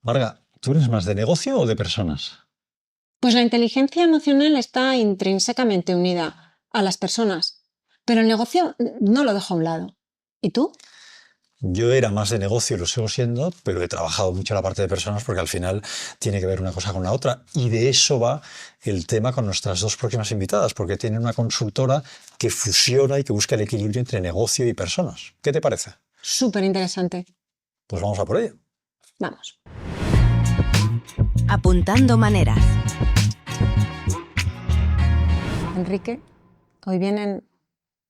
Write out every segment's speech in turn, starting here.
Marga, ¿tú eres más de negocio o de personas? Pues la inteligencia emocional está intrínsecamente unida a las personas, pero el negocio no lo dejo a un lado. ¿Y tú? Yo era más de negocio, lo sigo siendo, pero he trabajado mucho la parte de personas porque al final tiene que ver una cosa con la otra. Y de eso va el tema con nuestras dos próximas invitadas, porque tienen una consultora que fusiona y que busca el equilibrio entre negocio y personas. ¿Qué te parece? Súper interesante. Pues vamos a por ello. Vamos. Apuntando maneras. Enrique, hoy vienen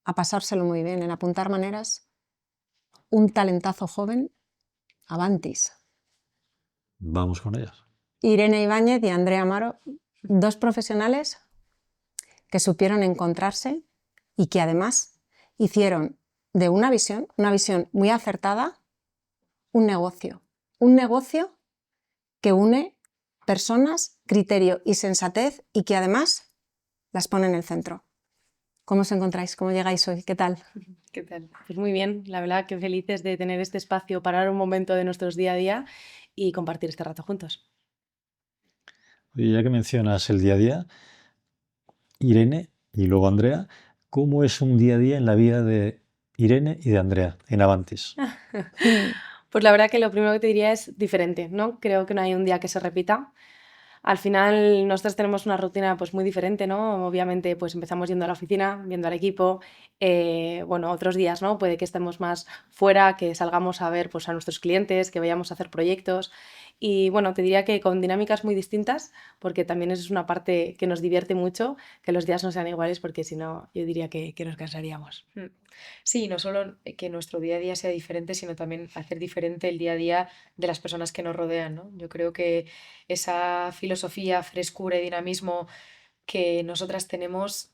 a pasárselo muy bien en apuntar maneras un talentazo joven, Avantis. Vamos con ellas. Irene Ibáñez y Andrea Amaro, dos profesionales que supieron encontrarse y que además hicieron de una visión muy acertada, un negocio que une personas, criterio y sensatez y que además las pone en el centro. ¿Cómo os encontráis? ¿Cómo llegáis hoy? ¿Qué tal? ¿Qué tal? Pues muy bien, la verdad que felices de tener este espacio, parar un momento de nuestros día a día y compartir este rato juntos. Oye, ya que mencionas el día a día, Irene y luego Andrea, ¿cómo es un día a día en la vida de Irene y de Andrea en Avantis? Pues la verdad que lo primero que te diría es diferente, ¿no? Creo que no hay un día que se repita. Al final nosotros tenemos una rutina pues muy diferente, ¿no? Obviamente pues empezamos yendo a la oficina, viendo al equipo, bueno, otros días, ¿no? Puede que estemos más fuera, que salgamos a ver pues a nuestros clientes, que vayamos a hacer proyectos y bueno, te diría que con dinámicas muy distintas porque también eso es una parte que nos divierte mucho, que los días no sean iguales porque si no yo diría que nos cansaríamos. Sí, no solo que nuestro día a día sea diferente, sino también hacer diferente el día a día de las personas que nos rodean, ¿no? Yo creo que esa filosofía, frescura y dinamismo que nosotras tenemos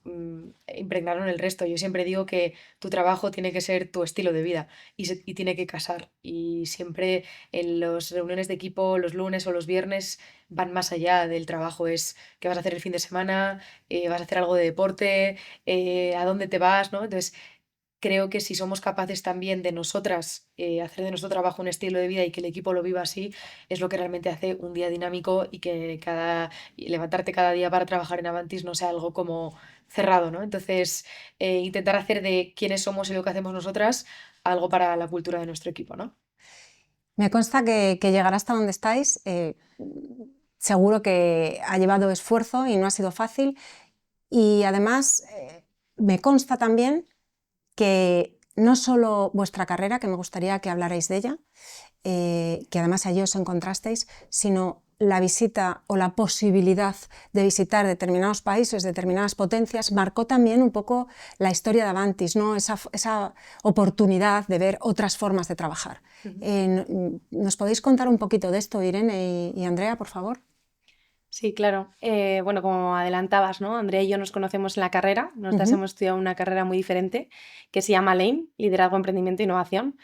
impregnaron el resto. Yo siempre digo que tu trabajo tiene que ser tu estilo de vida y tiene que casar. Y siempre en las reuniones de equipo, los lunes o los viernes, van más allá del trabajo. Es qué vas a hacer el fin de semana, vas a hacer algo de deporte, a dónde te vas, ¿no? Entonces, creo que si somos capaces también de nosotras hacer de nuestro trabajo un estilo de vida y que el equipo lo viva así, es lo que realmente hace un día dinámico y que y levantarte cada día para trabajar en Avantis no sea algo como cerrado, ¿no? Entonces, intentar hacer de quiénes somos y lo que hacemos nosotras algo para la cultura de nuestro equipo, ¿no? Me consta que llegar hasta donde estáis seguro que ha llevado esfuerzo y no ha sido fácil y además me consta también que no solo vuestra carrera, que me gustaría que hablarais de ella, que además allí os encontrasteis, sino la visita o la posibilidad de visitar determinados países, determinadas potencias, marcó también un poco la historia de Avantis, ¿no? Esa oportunidad de ver otras formas de trabajar. ¿Nos podéis contar un poquito de esto, Irene y Andrea, por favor? Sí, claro. Bueno, como adelantabas, ¿no? Andrea y yo nos conocemos en la carrera. Nosotras hemos estudiado una carrera muy diferente que se llama LAME, Liderazgo, Emprendimiento e Innovación.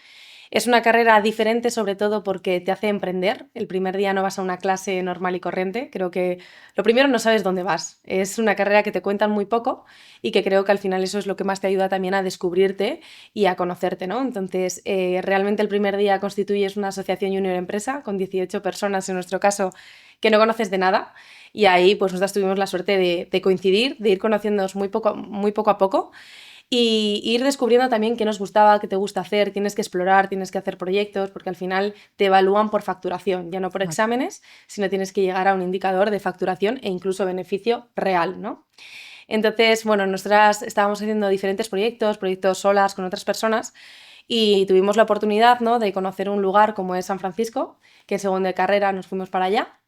Es una carrera diferente sobre todo porque te hace emprender. El primer día no vas a una clase normal y corriente. Creo que lo primero no sabes dónde vas. Es una carrera que te cuentan muy poco y que creo que al final eso es lo que más te ayuda también a descubrirte y a conocerte, ¿no? Entonces, realmente el primer día constituyes una asociación junior empresa con 18 personas en nuestro caso que no conoces de nada y ahí pues nosotras tuvimos la suerte de coincidir, de ir conociéndonos muy poco a poco y ir descubriendo también qué nos gustaba, qué te gusta hacer, tienes que explorar, tienes que hacer proyectos, porque al final te evalúan por facturación, ya no por exámenes, sino tienes que llegar a un indicador de facturación e incluso beneficio real, ¿no? Entonces, bueno, nosotras estábamos haciendo diferentes proyectos solas con otras personas y tuvimos la oportunidad, ¿no?, de conocer un lugar como es San Francisco, que en segundo de carrera nos fuimos para allá.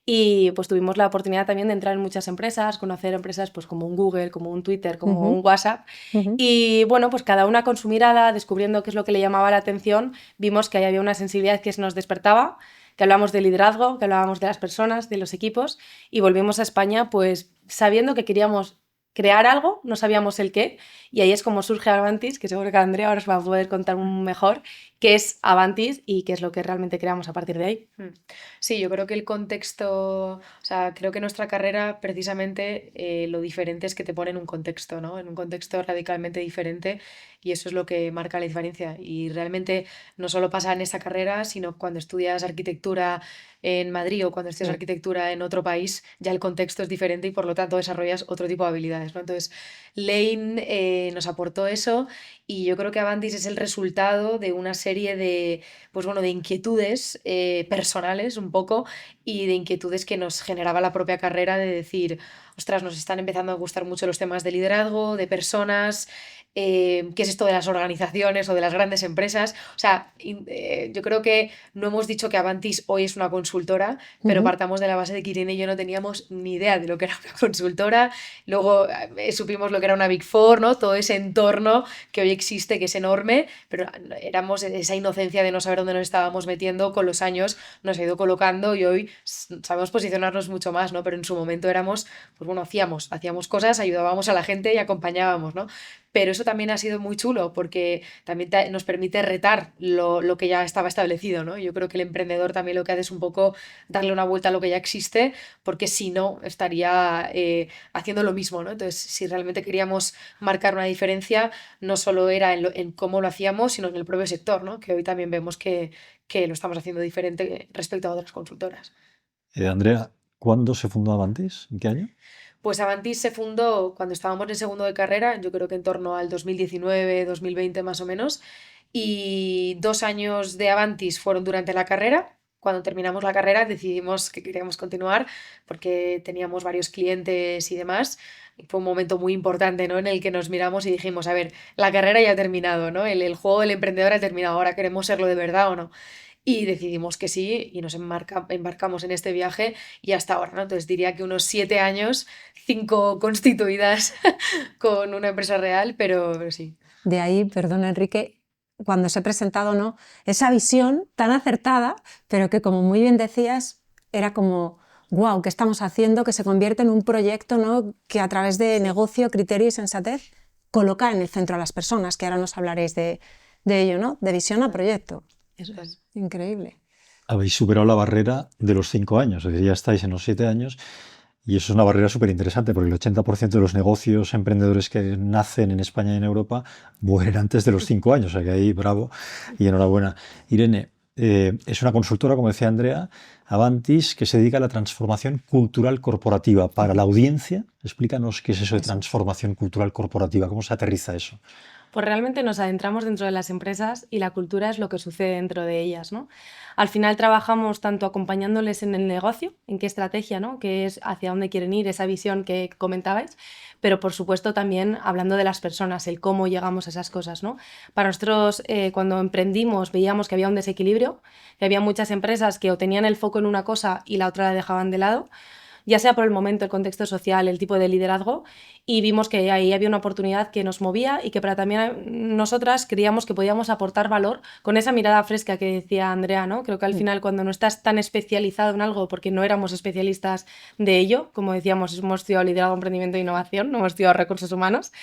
Y pues tuvimos la oportunidad también de entrar en muchas empresas, conocer empresas pues como un Google, como un Twitter, como un WhatsApp. Y bueno, pues cada una con su mirada, descubriendo qué es lo que le llamaba la atención, vimos que ahí había una sensibilidad que se nos despertaba, que hablábamos de liderazgo, que hablábamos de las personas, de los equipos, y volvimos a España pues sabiendo que queríamos crear algo, no sabíamos el qué, y ahí es como surge Avantis, que seguro que Andrea ahora os va a poder contar un mejor, qué es Avantis y qué es lo que realmente creamos a partir de ahí. Sí, yo creo que el contexto, o sea, creo que nuestra carrera precisamente lo diferente es que te pone en un contexto, ¿no? En un contexto radicalmente diferente y eso es lo que marca la diferencia. Y realmente no solo pasa en esta carrera, sino cuando estudias arquitectura en Madrid o cuando estudias Sí. arquitectura en otro país, ya el contexto es diferente y por lo tanto desarrollas otro tipo de habilidades, ¿no? Entonces, Lane nos aportó eso y yo creo que Avantis es el resultado de una serie de, pues bueno, de inquietudes personales un poco y de inquietudes que nos generaba la propia carrera de decir, ostras, nos están empezando a gustar mucho los temas de liderazgo, de personas, qué es esto de las organizaciones o de las grandes empresas. O sea, yo creo que no hemos dicho que Avantis hoy es una consultora, pero partamos de la base de que Irene y yo no teníamos ni idea de lo que era una consultora. Luego supimos lo que era una Big Four, ¿no? Todo ese entorno que hoy existe, que es enorme, pero éramos esa inocencia de no saber dónde nos estábamos metiendo, con los años nos ha ido colocando y hoy sabemos posicionarnos mucho más, ¿no? Pero en su momento éramos, pues bueno, hacíamos cosas, ayudábamos a la gente y acompañábamos, ¿no? Pero eso también ha sido muy chulo porque también nos permite retar lo que ya estaba establecido, ¿no? Yo creo que el emprendedor también lo que hace es un poco darle una vuelta a lo que ya existe, porque si no estaría haciendo lo mismo, ¿no? Entonces, si realmente queríamos marcar una diferencia, no solo era en cómo lo hacíamos, sino en el propio sector, ¿no? Que hoy también vemos que lo estamos haciendo diferente respecto a otras consultoras. Andrea, ¿cuándo se fundó Avantis? ¿En qué año? Pues Avantis se fundó cuando estábamos en segundo de carrera, yo creo que en torno al 2019, 2020 más o menos, y 2 años de Avantis fueron durante la carrera. Cuando terminamos la carrera decidimos que queríamos continuar porque teníamos varios clientes y demás. Y fue un momento muy importante, ¿no? En el que nos miramos y dijimos, a ver, la carrera ya ha terminado, ¿no? El juego del emprendedor ha terminado, ahora queremos serlo de verdad o no. Y decidimos que sí y nos embarcamos en este viaje y hasta ahora, ¿no? Entonces diría que unos 7 años, 5 constituidas con una empresa real, pero sí. De ahí, perdón Enrique, cuando os he presentado, ¿no? Esa visión tan acertada, pero que como muy bien decías, era como, wow, ¿qué estamos haciendo? Que se convierte en un proyecto, ¿no? Que a través de negocio, criterio y sensatez coloca en el centro a las personas, que ahora nos hablaréis de ello, ¿no? De visión a proyecto. Eso es. Increíble. Habéis superado la barrera de los 5 años, es decir, ya estáis en los 7 años. Y eso es una barrera súper interesante porque el 80% de los negocios emprendedores que nacen en España y en Europa mueren antes de los 5 años. O sea que ahí, bravo y enhorabuena. Irene, es una consultora, como decía Andrea, Avantis, que se dedica a la transformación cultural corporativa. Para la audiencia, explícanos qué es eso de transformación cultural corporativa, cómo se aterriza eso. Pues realmente nos adentramos dentro de las empresas y la cultura es lo que sucede dentro de ellas, ¿no? Al final trabajamos tanto acompañándoles en el negocio, en qué estrategia, ¿no? Qué es, hacia dónde quieren ir, esa visión que comentabais, pero por supuesto también hablando de las personas, el cómo llegamos a esas cosas, ¿no? Para nosotros, cuando emprendimos, veíamos que había un desequilibrio, que había muchas empresas que o tenían el foco en una cosa y la otra la dejaban de lado, ya sea por el momento, el contexto social, el tipo de liderazgo, y vimos que ahí había una oportunidad que nos movía y que para también nosotras creíamos que podíamos aportar valor con esa mirada fresca que decía Andrea, ¿no? Creo que al final cuando no estás tan especializado en algo, porque no éramos especialistas de ello, como decíamos, hemos estudiado liderazgo, emprendimiento e innovación, no hemos estudiado recursos humanos,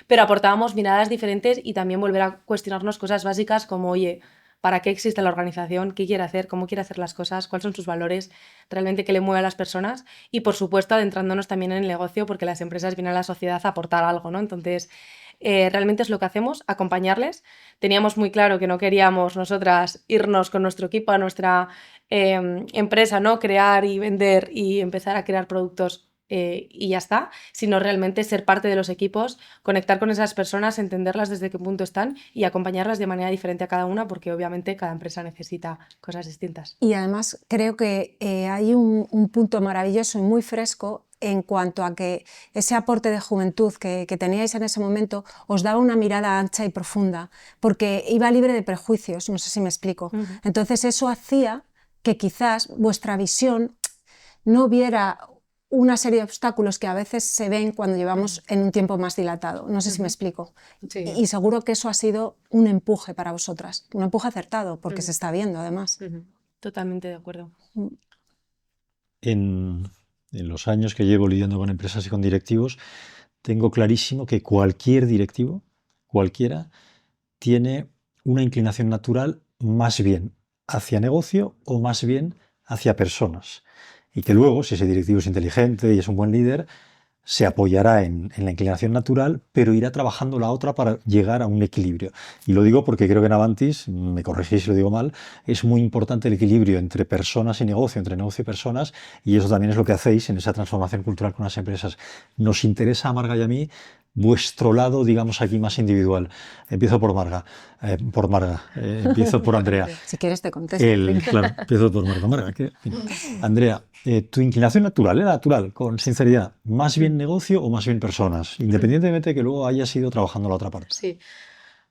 pero aportábamos miradas diferentes y también volver a cuestionarnos cosas básicas como, oye, ¿para qué existe la organización? ¿Qué quiere hacer? ¿Cómo quiere hacer las cosas? ¿Cuáles son sus valores? ¿Realmente qué le mueve a las personas? Y, por supuesto, adentrándonos también en el negocio, porque las empresas vienen a la sociedad a aportar algo, ¿no? Entonces, realmente es lo que hacemos, acompañarles. Teníamos muy claro que no queríamos nosotras irnos con nuestro equipo a nuestra empresa, ¿no? Crear y vender y empezar a crear productos y ya está, sino realmente ser parte de los equipos, conectar con esas personas, entenderlas desde qué punto están y acompañarlas de manera diferente a cada una, porque obviamente cada empresa necesita cosas distintas. Y además creo que hay un punto maravilloso y muy fresco en cuanto a que ese aporte de juventud que teníais en ese momento os daba una mirada ancha y profunda, porque iba libre de prejuicios, no sé si me explico. Entonces eso hacía que quizás vuestra visión no viera una serie de obstáculos que a veces se ven cuando llevamos en un tiempo más dilatado. No sé si me explico. Sí. Y seguro que eso ha sido un empuje para vosotras, un empuje acertado, porque se está viendo además. Totalmente de acuerdo. En los años que llevo lidiando con empresas y con directivos, tengo clarísimo que cualquier directivo, cualquiera, tiene una inclinación natural más bien hacia negocio o más bien hacia personas. Y que luego, si ese directivo es inteligente y es un buen líder, se apoyará en la inclinación natural, pero irá trabajando la otra para llegar a un equilibrio. Y lo digo porque creo que en Avantis, me corregís si lo digo mal, es muy importante el equilibrio entre personas y negocio, entre negocio y personas, y eso también es lo que hacéis en esa transformación cultural con las empresas. Nos interesa a Marga y a mí vuestro lado, digamos aquí, más individual. Empiezo por Marga, empiezo por Andrea. Si quieres te contesto. Claro, empiezo por Marga. Andrea, tu inclinación natural, con sinceridad, ¿más bien negocio o más bien personas? Independientemente de que luego hayas ido trabajando la otra parte. Sí.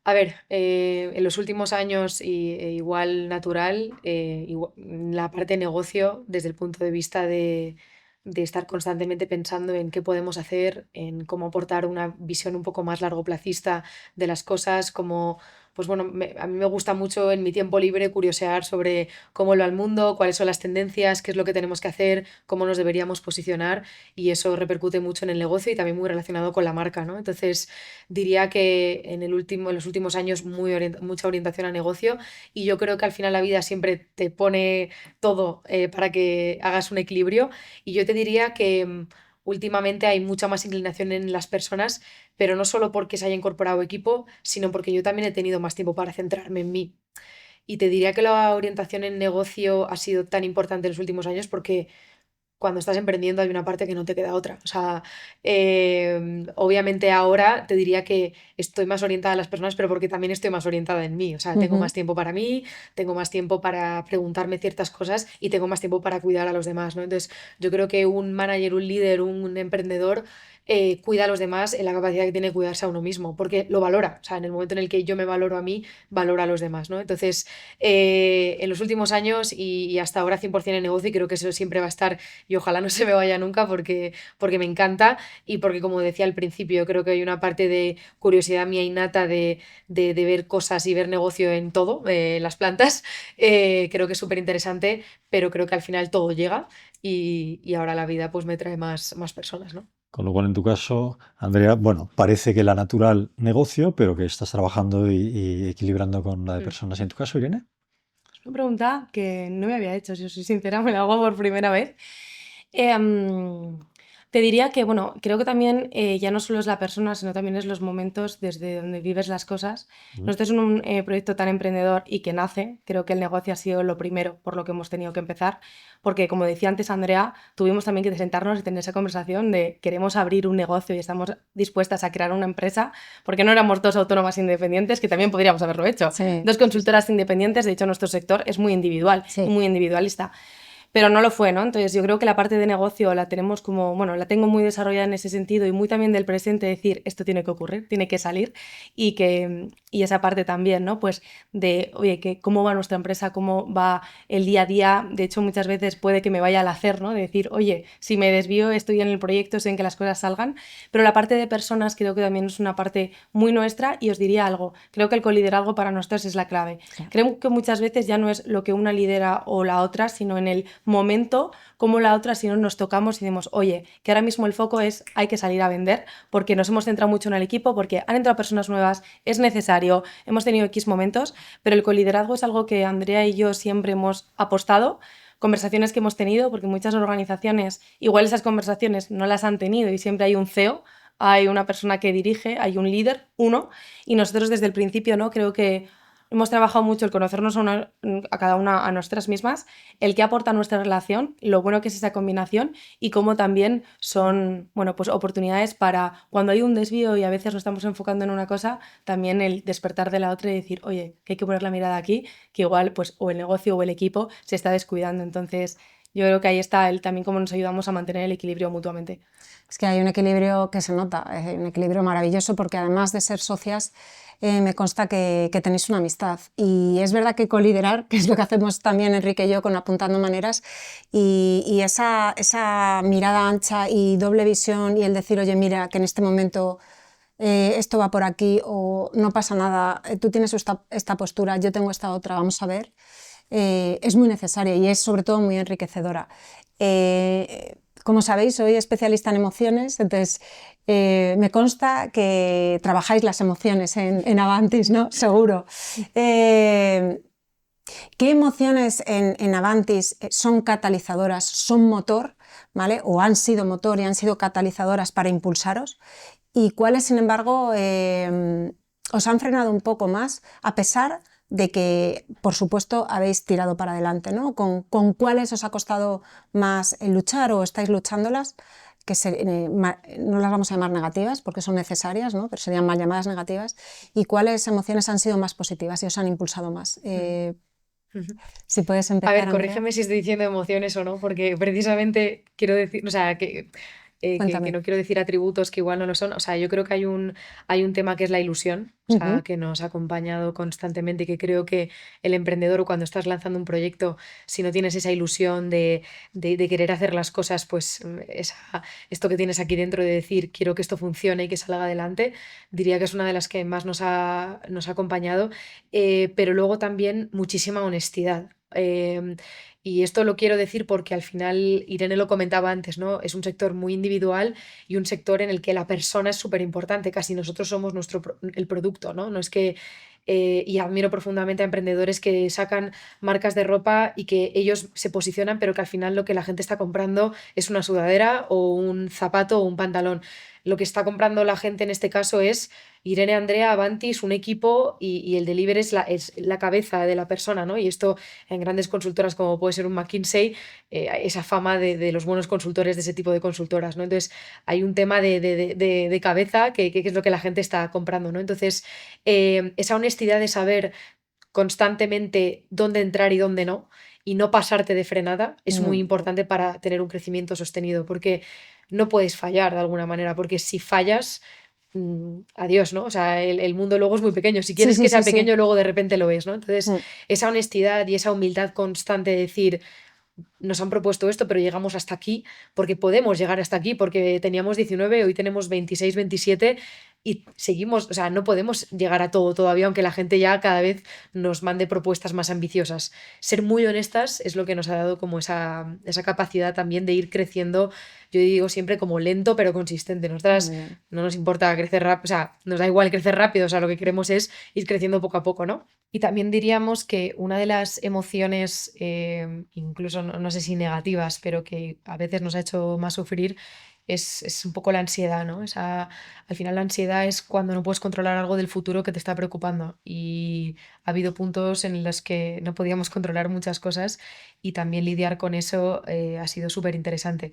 A ver, en los últimos años igual natural, la parte de negocio desde el punto de vista de estar constantemente pensando en qué podemos hacer, en cómo aportar una visión un poco más largoplacista de las cosas, como, pues bueno, a mí me gusta mucho en mi tiempo libre curiosear sobre cómo lo va el mundo, cuáles son las tendencias, qué es lo que tenemos que hacer, cómo nos deberíamos posicionar y eso repercute mucho en el negocio y también muy relacionado con la marca, ¿no? Entonces diría que en los últimos años mucha orientación a negocio y yo creo que al final la vida siempre te pone todo para que hagas un equilibrio y yo te diría que últimamente hay mucha más inclinación en las personas, pero no solo porque se haya incorporado equipo, sino porque yo también he tenido más tiempo para centrarme en mí. Y te diría que la orientación en negocio ha sido tan importante en los últimos años porque cuando estás emprendiendo hay una parte que no te queda otra. O sea, obviamente ahora te diría que estoy más orientada a las personas, pero porque también estoy más orientada en mí. O sea, tengo más tiempo para mí, tengo más tiempo para preguntarme ciertas cosas y tengo más tiempo para cuidar a los demás, ¿no? Entonces, yo creo que un manager, un líder, un emprendedor cuida a los demás en la capacidad que tiene de cuidarse a uno mismo, porque lo valora. O sea, en el momento en el que yo me valoro a mí, valora a los demás, ¿no? Entonces, en los últimos años y hasta ahora 100% en negocio, y creo que eso siempre va a estar y ojalá no se me vaya nunca porque me encanta y porque, como decía al principio, creo que hay una parte de curiosidad mía innata de ver cosas y ver negocio en todo, en las plantas. Creo que es súper interesante, pero creo que al final todo llega y ahora la vida pues me trae más personas, ¿no? Con lo cual, en tu caso, Andrea, bueno, parece que la natural negocio, pero que estás trabajando y equilibrando con la de personas. ¿Y en tu caso, Irene? Es una pregunta que no me había hecho, si os soy sincera, me la hago por primera vez. Te diría que, bueno, creo que también ya no solo es la persona, sino también es los momentos desde donde vives las cosas. Nosotros en un proyecto tan emprendedor y que nace, creo que el negocio ha sido lo primero por lo que hemos tenido que empezar, porque como decía antes Andrea, tuvimos también que sentarnos y tener esa conversación de queremos abrir un negocio y estamos dispuestas a crear una empresa, porque no éramos dos autónomas independientes, que también podríamos haberlo hecho. Sí. Dos consultoras independientes, de hecho nuestro sector es muy individual, Sí. y muy individualista. Pero no lo fue, ¿no? Entonces yo creo que la parte de negocio la tenemos como, bueno, la tengo muy desarrollada en ese sentido y muy también del presente, decir, esto tiene que ocurrir, tiene que salir y esa parte también, ¿no? Pues de, oye, que cómo va nuestra empresa, cómo va el día a día. De hecho, muchas veces puede que me vaya al hacer, ¿no? De decir, oye, si me desvío, estoy en el proyecto, sé en que las cosas salgan. Pero la parte de personas creo que también es una parte muy nuestra y os diría algo, creo que el coliderazgo para nosotros es la clave. Claro. Creo que muchas veces ya no es lo que una lidera o la otra, sino en el momento como la otra, si no nos tocamos y decimos, oye, que ahora mismo el foco es hay que salir a vender porque nos hemos centrado mucho en el equipo, porque han entrado personas nuevas, es necesario, hemos tenido X momentos, pero el coliderazgo es algo que Andrea y yo siempre hemos apostado, conversaciones que hemos tenido, porque muchas organizaciones igual esas conversaciones no las han tenido y siempre hay un CEO, hay una persona que dirige, hay un líder, uno, y nosotros desde el principio, ¿no? Creo que hemos trabajado mucho el conocernos a cada una, a nosotras mismas, el que aporta nuestra relación, lo bueno que es esa combinación y cómo también son, bueno, pues oportunidades para cuando hay un desvío y a veces nos estamos enfocando en una cosa, también el despertar de la otra y decir, oye, que hay que poner la mirada aquí, que igual pues o el negocio o el equipo se está descuidando. Entonces, yo creo que ahí está también cómo nos ayudamos a mantener el equilibrio mutuamente. Es que hay un equilibrio que se nota, un equilibrio maravilloso porque además de ser socias, me consta que tenéis una amistad y es verdad que coliderar, que es lo que hacemos también Enrique y yo con Apuntando Maneras y esa mirada ancha y doble visión y el decir, oye, mira, que en este momento esto va por aquí o no pasa nada, tú tienes esta postura, yo tengo esta otra, vamos a ver, es muy necesaria y es sobre todo muy enriquecedora. Como sabéis, soy especialista en emociones, entonces me consta que trabajáis las emociones en Avantis, ¿no? Seguro. ¿Qué emociones en Avantis son catalizadoras, son motor, ¿vale? O han sido motor y han sido catalizadoras para impulsaros? ¿Y cuáles, sin embargo, os han frenado un poco más, a pesar de que, por supuesto, habéis tirado para adelante, ¿no? ¿Con cuáles os ha costado más luchar o estáis luchándolas? No las vamos a llamar negativas porque son necesarias, ¿no? Pero serían mal llamadas negativas. ¿Y cuáles emociones han sido más positivas y os han impulsado más? Si puedes A empezar, ver, Andrea. corrígeme si estoy diciendo emociones o no, porque precisamente quiero decir, o sea, que Cuéntame. no quiero decir atributos que igual no lo son. O sea, yo creo que hay un tema que es la ilusión, o sea, que nos ha acompañado constantemente y que creo que el emprendedor o cuando estás lanzando un proyecto, si no tienes esa ilusión de querer hacer las cosas, pues esto que tienes aquí dentro de decir quiero que esto funcione y que salga adelante, diría que es una de las que más nos ha acompañado, pero luego también muchísima honestidad. Y esto lo quiero decir porque al final, Irene lo comentaba antes, ¿no? Es un sector muy individual y un sector en el que la persona es súper importante. Casi nosotros somos el producto, ¿no? No es que... y admiro profundamente a emprendedores que sacan marcas de ropa y que ellos se posicionan, pero que al final lo que la gente está comprando es una sudadera o un zapato o un pantalón. Lo que está comprando la gente en este caso es Irene, Andrea, Avantis, un equipo y el delivery es la cabeza de la persona, ¿no? Y esto en grandes consultoras como puede ser un McKinsey, esa fama de los buenos consultores de ese tipo de consultoras, ¿no? Entonces hay un tema de cabeza que es lo que la gente está comprando, ¿no? Entonces esa honestidad de saber constantemente dónde entrar y dónde no, y no pasarte de frenada, es muy importante para tener un crecimiento sostenido, porque no puedes fallar de alguna manera, porque si fallas adiós, ¿no? O sea, el mundo luego es muy pequeño. Si quieres que sea pequeño, luego de repente lo ves, ¿no? Entonces, esa honestidad y esa humildad constante de decir, nos han propuesto esto, pero llegamos hasta aquí, porque podemos llegar hasta aquí, porque teníamos 19, hoy tenemos 26, 27 y seguimos, o sea, no podemos llegar a todo todavía, aunque la gente ya cada vez nos mande propuestas más ambiciosas. Ser muy honestas es lo que nos ha dado como esa capacidad también de ir creciendo, yo digo siempre como lento pero consistente. Nosotras no nos importa crecer rápido, o sea, nos da igual crecer rápido, o sea, lo que queremos es ir creciendo poco a poco, ¿no? Y también diríamos que una de las emociones, incluso no sé si negativas, pero que a veces nos ha hecho más sufrir, es un poco la ansiedad, ¿no? Al final la ansiedad es cuando no puedes controlar algo del futuro que te está preocupando. Y ha habido puntos en los que no podíamos controlar muchas cosas y también lidiar con eso ha sido súper interesante.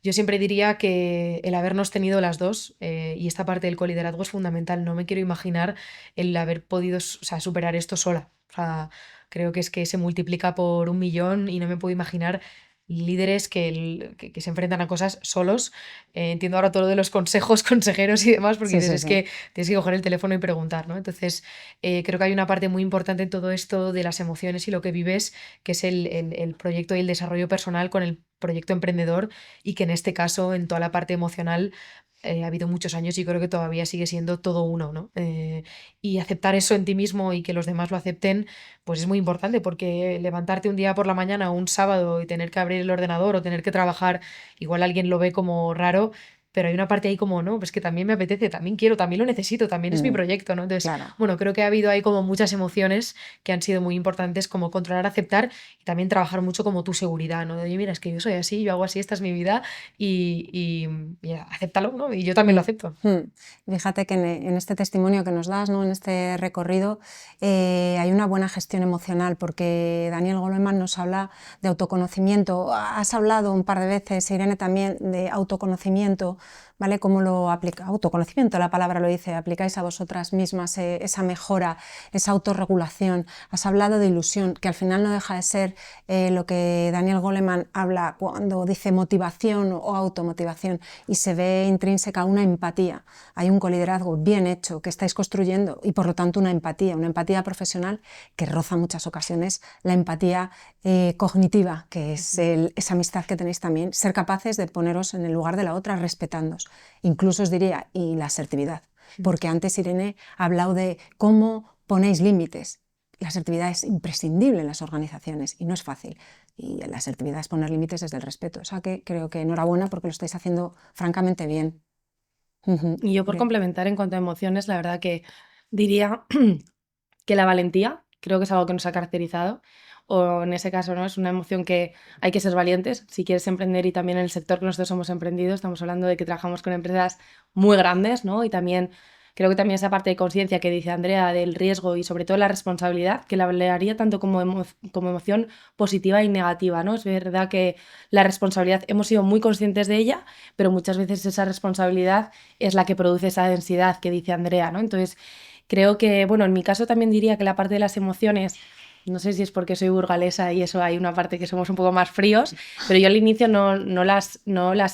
Yo siempre diría que el habernos tenido las dos y esta parte del coliderazgo es fundamental. No me quiero imaginar el haber podido, o sea, superar esto sola. O sea, creo que es que se multiplica por 1.000.000 y no me puedo imaginar líderes que se enfrentan a cosas solos. Entiendo ahora todo lo de los consejos, consejeros y demás, porque dices, es que tienes que coger el teléfono y preguntar, ¿no? Entonces, creo que hay una parte muy importante en todo esto de las emociones y lo que vives, que es el proyecto y el desarrollo personal con el proyecto emprendedor y que en este caso, en toda la parte emocional, ha habido muchos años y creo que todavía sigue siendo todo uno, ¿no? Y aceptar eso en ti mismo y que los demás lo acepten, pues es muy importante porque levantarte un día por la mañana o un sábado y tener que abrir el ordenador o tener que trabajar, igual alguien lo ve como raro, pero hay una parte ahí como, no, pues que también me apetece, también quiero, también lo necesito, también es mi proyecto, ¿no? Entonces, bueno, creo que ha habido ahí como muchas emociones que han sido muy importantes, como controlar, aceptar y también trabajar mucho como tu seguridad, ¿no? De, oye, mira, es que yo soy así, yo hago así, esta es mi vida y acéptalo, ¿no? Y yo también lo acepto. Fíjate que en este testimonio que nos das, ¿no? En este recorrido, hay una buena gestión emocional, porque Daniel Goleman nos habla de autoconocimiento. Has hablado un par de veces, Irene, también de autoconocimiento, ¿vale? ¿Cómo lo aplica? Autoconocimiento, la palabra lo dice, aplicáis a vosotras mismas esa mejora, esa autorregulación. Has hablado de ilusión, que al final no deja de ser lo que Daniel Goleman habla cuando dice motivación o automotivación, y se ve intrínseca una empatía. Hay un coliderazgo bien hecho que estáis construyendo y por lo tanto una empatía profesional que roza en muchas ocasiones la empatía cognitiva, que es esa amistad que tenéis también, ser capaces de poneros en el lugar de la otra respetándoos. Incluso os diría, y la asertividad, porque antes Irene ha hablado de cómo ponéis límites. La asertividad es imprescindible en las organizaciones y no es fácil. Y la asertividad es poner límites desde el respeto. O sea que creo que enhorabuena porque lo estáis haciendo francamente bien. Y yo por complementar en cuanto a emociones, la verdad que diría que la valentía creo que es algo que nos ha caracterizado. O en ese caso, ¿no? Es una emoción que hay que ser valientes si quieres emprender, y también en el sector que nosotros hemos emprendido estamos hablando de que trabajamos con empresas muy grandes, ¿no? Y también creo que también esa parte de conciencia que dice Andrea del riesgo y sobre todo la responsabilidad, que la hablaría tanto como emoción positiva y negativa, ¿no? Es verdad que la responsabilidad hemos sido muy conscientes de ella, pero muchas veces esa responsabilidad es la que produce esa densidad que dice Andrea, ¿no? Entonces creo que, bueno, en mi caso también diría que la parte de las emociones, no sé si es porque soy burgalesa y eso hay una parte que somos un poco más fríos, pero yo al inicio no las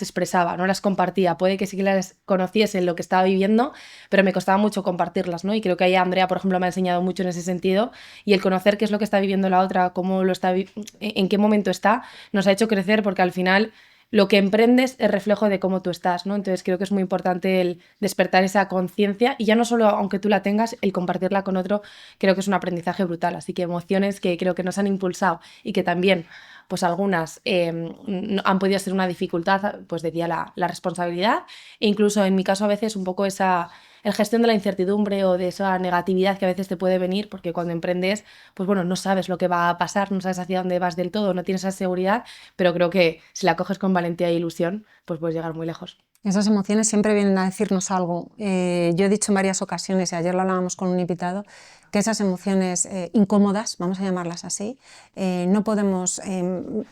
expresaba, no las compartía. Puede que sí que las conociese en lo que estaba viviendo, pero me costaba mucho compartirlas, ¿no? Y creo que ahí Andrea, por ejemplo, me ha enseñado mucho en ese sentido, y el conocer qué es lo que está viviendo la otra, cómo lo está, en qué momento está, nos ha hecho crecer, porque al final lo que emprendes es reflejo de cómo tú estás, ¿no? Entonces creo que es muy importante el despertar esa conciencia, y ya no solo aunque tú la tengas, el compartirla con otro, creo que es un aprendizaje brutal. Así que emociones que creo que nos han impulsado y que también, pues algunas han podido ser una dificultad, pues diría la responsabilidad, e incluso en mi caso a veces un poco el gestión de la incertidumbre o de esa negatividad que a veces te puede venir, porque cuando emprendes, pues bueno, no sabes lo que va a pasar, no sabes hacia dónde vas del todo, no tienes esa seguridad, pero creo que si la coges con valentía e ilusión, pues puedes llegar muy lejos. Esas emociones siempre vienen a decirnos algo. Yo he dicho en varias ocasiones, y ayer lo hablábamos con un invitado, que esas emociones incómodas, vamos a llamarlas así, no podemos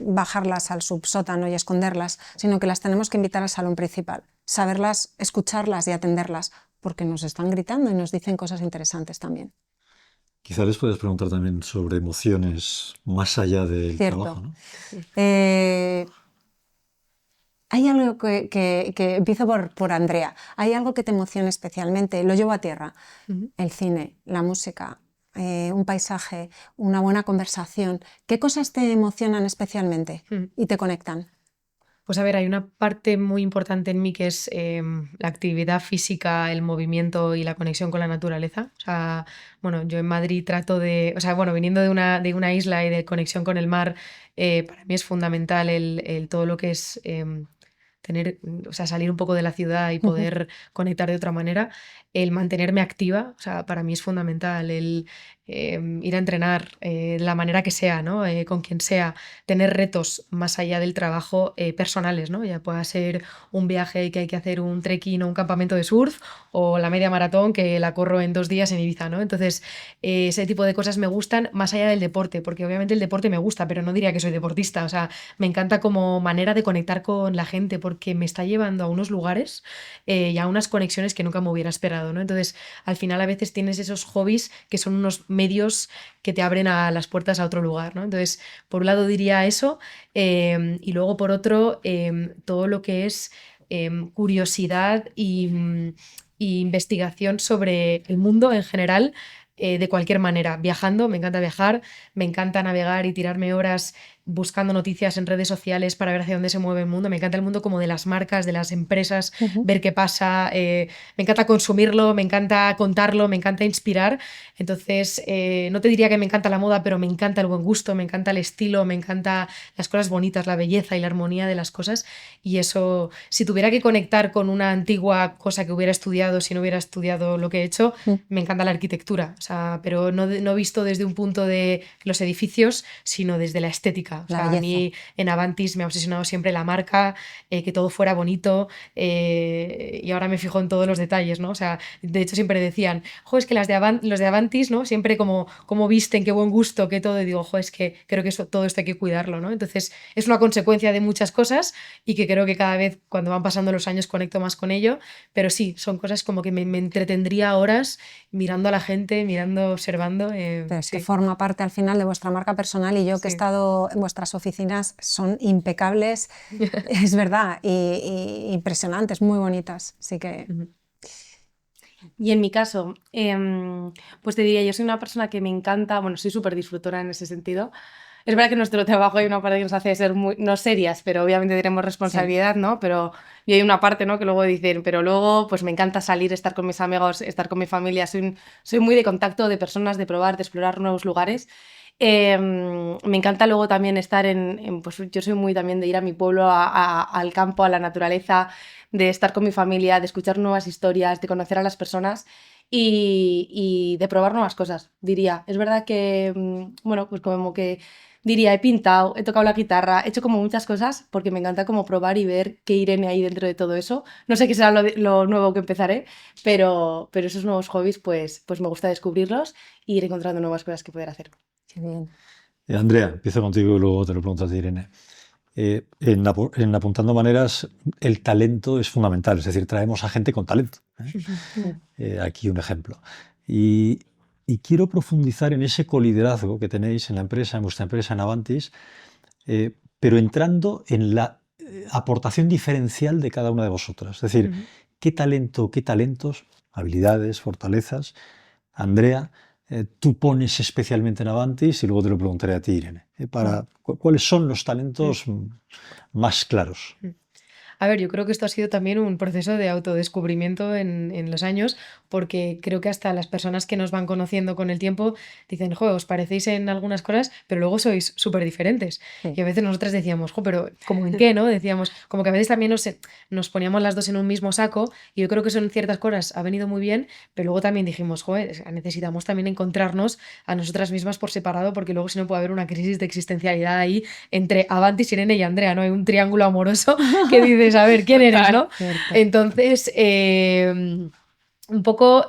bajarlas al subsótano y esconderlas, sino que las tenemos que invitar al salón principal, saberlas, escucharlas y atenderlas, porque nos están gritando y nos dicen cosas interesantes también. Quizá les puedes preguntar también sobre emociones más allá del trabajo, Cierto. ¿no? Hay algo que empiezo por Andrea. Hay algo que te emociona especialmente, lo llevo a tierra. El cine, la música, un paisaje, una buena conversación. ¿Qué cosas te emocionan especialmente y te conectan? Pues a ver, hay una parte muy importante en mí que es la actividad física, el movimiento y la conexión con la naturaleza. O sea, bueno, yo en Madrid trato de, o sea, bueno, viniendo de una isla y de conexión con el mar, para mí es fundamental el todo lo que es tener, o sea, salir un poco de la ciudad y poder conectar de otra manera. El mantenerme activa, o sea, para mí es fundamental. El ir a entrenar de la manera que sea, ¿no? Con quien sea, tener retos más allá del trabajo personales, ¿no? Ya pueda ser un viaje que hay que hacer un trekking o un campamento de surf, o la media maratón que la corro en 2 días en Ibiza, ¿no? Entonces, ese tipo de cosas me gustan más allá del deporte, porque obviamente el deporte me gusta, pero no diría que soy deportista. O sea, me encanta como manera de conectar con la gente, porque me está llevando a unos lugares y a unas conexiones que nunca me hubiera esperado, ¿no? Entonces, al final a veces tienes esos hobbies que son unos medios que te abren a las puertas a otro lugar, ¿no? Entonces, por un lado diría eso, y luego por otro, todo lo que es curiosidad y investigación sobre el mundo en general, de cualquier manera. Viajando, me encanta viajar, me encanta navegar y tirarme horas buscando noticias en redes sociales para ver hacia dónde se mueve el mundo. Me encanta el mundo como de las marcas, de las empresas, ver qué pasa. Me encanta consumirlo, me encanta contarlo, me encanta inspirar. Entonces, no te diría que me encanta la moda, pero me encanta el buen gusto, me encanta el estilo, me encanta las cosas bonitas, la belleza y la armonía de las cosas. Y eso, si tuviera que conectar con una antigua cosa que hubiera estudiado, si no hubiera estudiado lo que he hecho, me encanta la arquitectura. O sea, pero no visto desde un punto de los edificios, sino desde la estética. O sea, a mí en Avantis me ha obsesionado siempre la marca, que todo fuera bonito, y ahora me fijo en todos los detalles, ¿no? O sea, de hecho siempre decían, jo, es que los de Avantis, ¿no? Siempre como visten, qué buen gusto, qué todo, y digo, jo, es que creo que todo esto hay que cuidarlo, ¿no? Entonces es una consecuencia de muchas cosas, y que creo que cada vez cuando van pasando los años conecto más con ello, pero sí, son cosas como que me entretendría horas mirando a la gente, mirando, observando. Pero es que forma parte al final de vuestra marca personal, y yo que he estado en vuestras oficinas, son impecables, es verdad, y impresionantes, muy bonitas. Así que... Y en mi caso, pues te diría, yo soy una persona que me encanta, bueno, soy súper disfrutora en ese sentido. Es verdad que en nuestro trabajo hay una parte que nos hace ser muy, no serias, pero obviamente tenemos responsabilidad, ¿no? Pero y hay una parte, ¿no? Que luego dicen, pero luego pues me encanta salir, estar con mis amigos, estar con mi familia. Soy muy de contacto, de personas, de probar, de explorar nuevos lugares. Me encanta luego también estar pues yo soy muy también de ir a mi pueblo, al campo, a la naturaleza, de estar con mi familia, de escuchar nuevas historias, de conocer a las personas. y de probar nuevas cosas, diría. Es verdad que, bueno, pues como que diría, he pintado, he tocado la guitarra, he hecho como muchas cosas porque me encanta como probar y ver qué Irene hay dentro de todo eso. No sé qué será lo nuevo que empezaré, pero esos nuevos hobbies pues me gusta descubrirlos e ir encontrando nuevas cosas que poder hacer. Qué bien. Andrea, empiezo contigo y luego te lo pregunto a ti, Irene. En Apuntando Maneras, el talento es fundamental, es decir, traemos a gente con talento. Aquí un ejemplo. Y quiero profundizar en ese coliderazgo que tenéis en la empresa, en vuestra empresa, en Avantis, pero entrando en la aportación diferencial de cada una de vosotras. Es decir, qué talento, qué talentos, habilidades, fortalezas, Andrea, tú pones especialmente en Avantis, y luego te lo preguntaré a ti, Irene, ¿cuáles son los talentos más claros? A ver, yo creo que esto ha sido también un proceso de autodescubrimiento en los años, porque creo que hasta las personas que nos van conociendo con el tiempo dicen, jo, os parecéis en algunas cosas, pero luego sois súper diferentes. Sí. Y a veces nosotras decíamos, jo, pero ¿cómo en qué, no? Decíamos, como que a veces también nos poníamos las dos en un mismo saco, y yo creo que eso en ciertas cosas ha venido muy bien, pero luego también dijimos, joder, necesitamos también encontrarnos a nosotras mismas por separado, porque luego si no puede haber una crisis de existencialidad ahí entre Avantis, Irene y Andrea, ¿no? Hay un triángulo amoroso que dices, a ver, ¿quién eres, no? Cierto. Entonces, un poco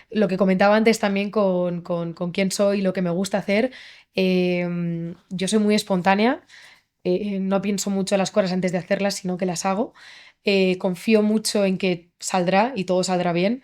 lo que comentaba antes también con quién soy y lo que me gusta hacer. Yo soy muy espontánea, no pienso mucho las cosas antes de hacerlas, sino que las hago. Confío mucho en que saldrá y todo saldrá bien.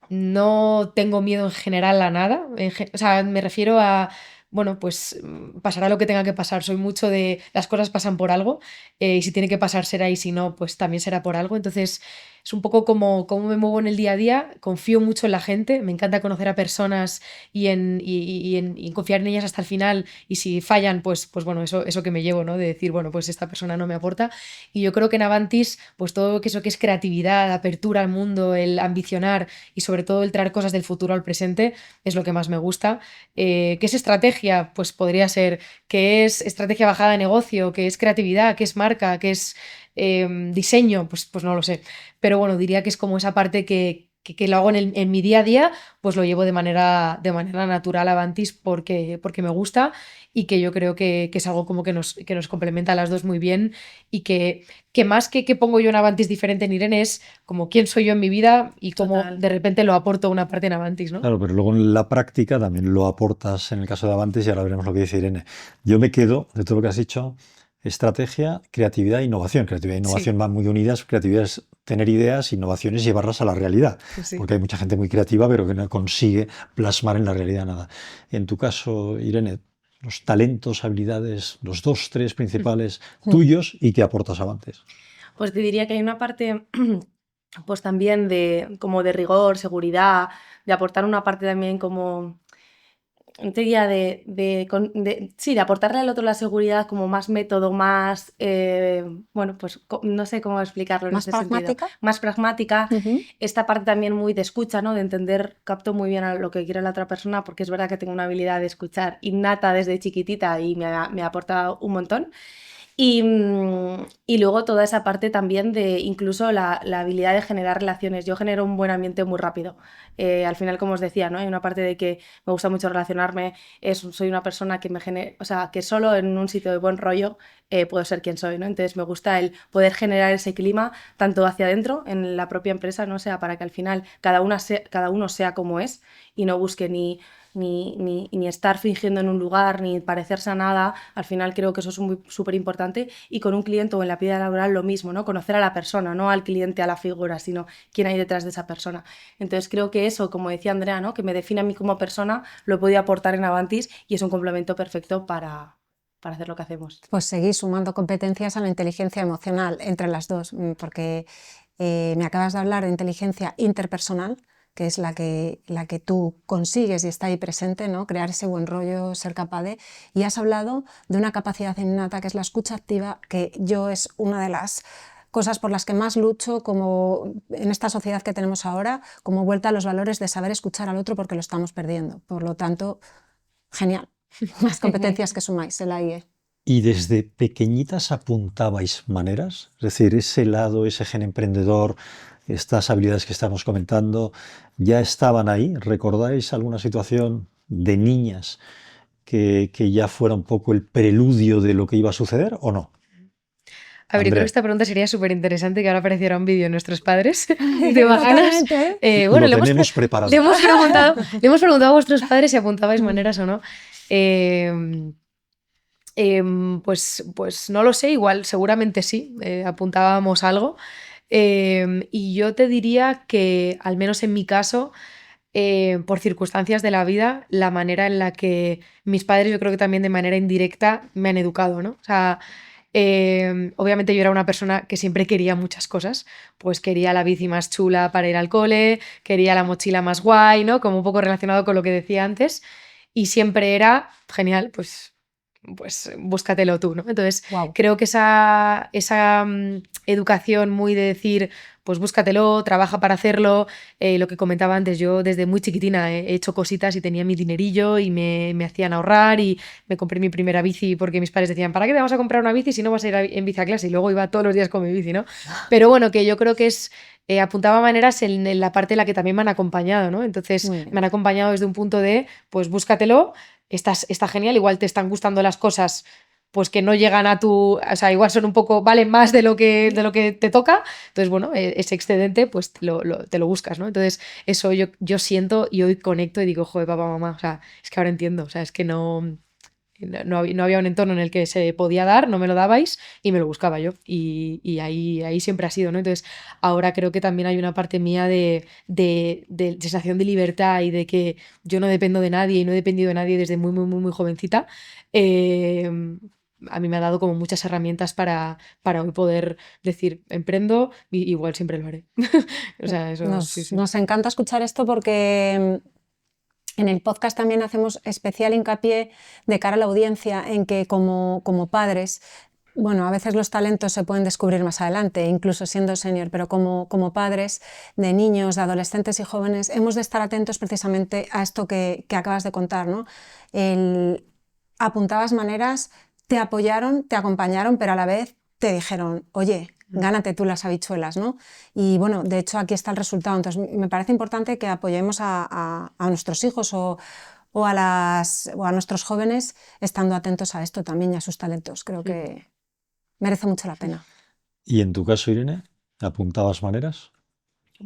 No tengo miedo en general a nada. O sea, me refiero a, bueno, pues pasará lo que tenga que pasar. Soy mucho de las cosas pasan por algo, y si tiene que pasar será, y si no, pues también será por algo. Entonces es un poco como me muevo en el día a día. Confío mucho en la gente, me encanta conocer a personas y en confiar en ellas hasta el final, y si fallan, pues bueno, eso que me llevo, ¿no? De decir, bueno, pues esta persona no me aporta. Y yo creo que en Avantis, pues todo eso que es creatividad, apertura al mundo, el ambicionar y sobre todo el traer cosas del futuro al presente es lo que más me gusta. ¿Qué es estrategia? Pues podría ser qué es estrategia bajada de negocio, qué es creatividad, qué es marca, qué es diseño, pues no lo sé. Pero bueno, diría que es como esa parte que lo hago en mi día a día, pues lo llevo de manera natural a Avantis porque me gusta, y que yo creo que es algo como que nos complementa a las dos muy bien, y que más que pongo yo en Avantis diferente en Irene es como quién soy yo en mi vida y cómo Total. de repente lo aporto una parte en Avantis, ¿no? Claro, pero luego en la práctica también lo aportas en el caso de Avantis, y ahora veremos lo que dice Irene. Yo me quedo de todo lo que has dicho: estrategia, creatividad e innovación. Creatividad e innovación van muy unidas. Creatividad es tener ideas, innovación es llevarlas a la realidad, Sí. porque hay mucha gente muy creativa pero que no consigue plasmar en la realidad nada. En tu caso, Irene, los talentos, habilidades, los 2, 3 principales tuyos, y qué aportas a Avantis. Pues te diría que hay una parte pues también como de rigor, seguridad, de aportar una parte también como, te diría sí, de aportarle al otro la seguridad como más método, más, bueno, pues no sé cómo explicarlo en ¿Más ese sentido. pragmática? Más pragmática. Ujú. Esta parte también muy de escucha, ¿no? De entender, capto muy bien a lo que quiere la otra persona, porque es verdad que tengo una habilidad de escuchar innata desde chiquitita y me ha aportado un montón. Y luego toda esa parte también de incluso la habilidad de generar relaciones. Yo genero un buen ambiente muy rápido. Al final, como os decía, ¿no? Hay una parte de que me gusta mucho relacionarme. Soy una persona que o sea, que solo en un sitio de buen rollo puedo ser quien soy, ¿no? Entonces me gusta el poder generar ese clima tanto hacia adentro, en la propia empresa, ¿no? O sea, para que al final cada uno sea como es y no busque ni estar fingiendo en un lugar, ni parecerse a nada. Al final creo que eso es súper importante, y con un cliente o en la vida laboral lo mismo, ¿no? Conocer a la persona, no al cliente, a la figura, sino quién hay detrás de esa persona. Entonces creo que eso, como decía Andrea, ¿no? Que me define a mí como persona, lo he podido aportar en Avantis, y es un complemento perfecto para hacer lo que hacemos. Pues seguís sumando competencias a la inteligencia emocional entre las dos, porque me acabas de hablar de inteligencia interpersonal, que es la que tú consigues y está ahí presente, ¿no? Crear ese buen rollo, ser capaz de... Y has hablado de una capacidad innata que es la escucha activa, que yo es una de las cosas por las que más lucho como en esta sociedad que tenemos ahora, como vuelta a los valores de saber escuchar al otro, porque lo estamos perdiendo. Por lo tanto, genial. Las competencias que sumáis en la IE. ¿Y desde pequeñitas apuntabais maneras? Es decir, ese lado, ese gen emprendedor, estas habilidades que estamos comentando ya estaban ahí? ¿Recordáis alguna situación de niñas que ya fuera un poco el preludio de lo que iba a suceder o no? A ver, yo creo que Andrea, esta pregunta sería súper interesante que ahora apareciera un vídeo de nuestros padres. ¿Te imaginas? Totalmente, ¿eh? Bueno, lo tenemos preparado. le hemos preguntado a vuestros padres si apuntabais maneras o no. Eh, pues no lo sé, igual, seguramente sí, apuntábamos algo. Y yo te diría que, al menos en mi caso, por circunstancias de la vida, la manera en la que mis padres, yo creo que también de manera indirecta, me han educado, ¿no? O sea, obviamente yo era una persona que siempre quería muchas cosas, pues quería la bici más chula para ir al cole, quería la mochila más guay, ¿no? Como un poco relacionado con lo que decía antes, y siempre era, genial, pues búscatelo tú, ¿no? Entonces, Wow. creo que esa educación muy de decir, pues búscatelo, trabaja para hacerlo, lo que comentaba antes, yo desde muy chiquitina he hecho cositas y tenía mi dinerillo y me hacían ahorrar y me compré mi primera bici porque mis padres decían, ¿para qué te vas a comprar una bici si no vas a ir en bici a clase? Y luego iba todos los días con mi bici, ¿no? Pero bueno, que yo creo que apuntaba maneras en la parte en la que también me han acompañado, ¿no? Entonces, Muy bien. me han acompañado desde un punto de, pues búscatelo, está genial, igual te están gustando las cosas pues que no llegan a tu, o sea, igual son un poco, valen más de lo que te toca, entonces bueno, ese excedente pues te lo buscas, ¿no? Entonces eso yo siento y hoy conecto y digo, joder, papá, mamá, o sea, es que ahora entiendo, o sea, es que no había un entorno en el que se podía dar, no me lo dabais y me lo buscaba yo. Y ahí siempre ha sido, ¿no? Entonces, ahora creo que también hay una parte mía de sensación de libertad y de que yo no dependo de nadie y no he dependido de nadie desde muy, muy, muy, muy jovencita. Eh, a mí me ha dado como muchas herramientas para hoy poder decir, emprendo, y igual siempre lo haré. O sea, eso sí, sí. Nos encanta escuchar esto porque en el podcast también hacemos especial hincapié de cara a la audiencia en que como padres, bueno, a veces los talentos se pueden descubrir más adelante, incluso siendo senior, pero como padres de niños, de adolescentes y jóvenes, hemos de estar atentos precisamente a esto que acabas de contar, ¿no? Apuntabas maneras, te apoyaron, te acompañaron, pero a la vez te dijeron, oye, gánate tú las habichuelas, ¿no? Y bueno, de hecho aquí está el resultado. Entonces me parece importante que apoyemos a nuestros hijos o a nuestros jóvenes estando atentos a esto también y a sus talentos. Creo que merece mucho la pena. ¿Y en tu caso, Irene, apuntabas maneras?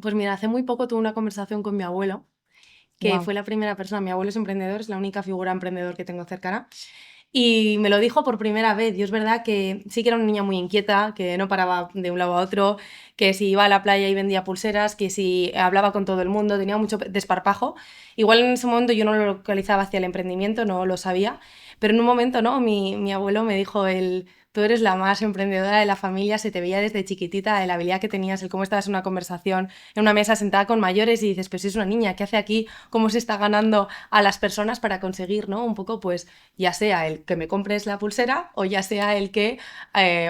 Pues mira, hace muy poco tuve una conversación con mi abuelo, que Guau. fue la primera persona, mi abuelo es emprendedor, es la única figura emprendedor que tengo cercana, y me lo dijo por primera vez. Y es verdad que sí que era una niña muy inquieta, que no paraba de un lado a otro, que si iba a la playa y vendía pulseras, que si hablaba con todo el mundo, tenía mucho desparpajo. Igual en ese momento yo no lo localizaba hacia el emprendimiento, no lo sabía, pero en un momento, ¿no? Mi abuelo me dijo, tú eres la más emprendedora de la familia, se te veía desde chiquitita, la habilidad que tenías, el cómo estabas en una conversación, en una mesa sentada con mayores y dices, pues es una niña, ¿qué hace aquí? ¿Cómo se está ganando a las personas para conseguir, ¿no? Un poco, pues, ya sea el que me compres la pulsera o ya sea el que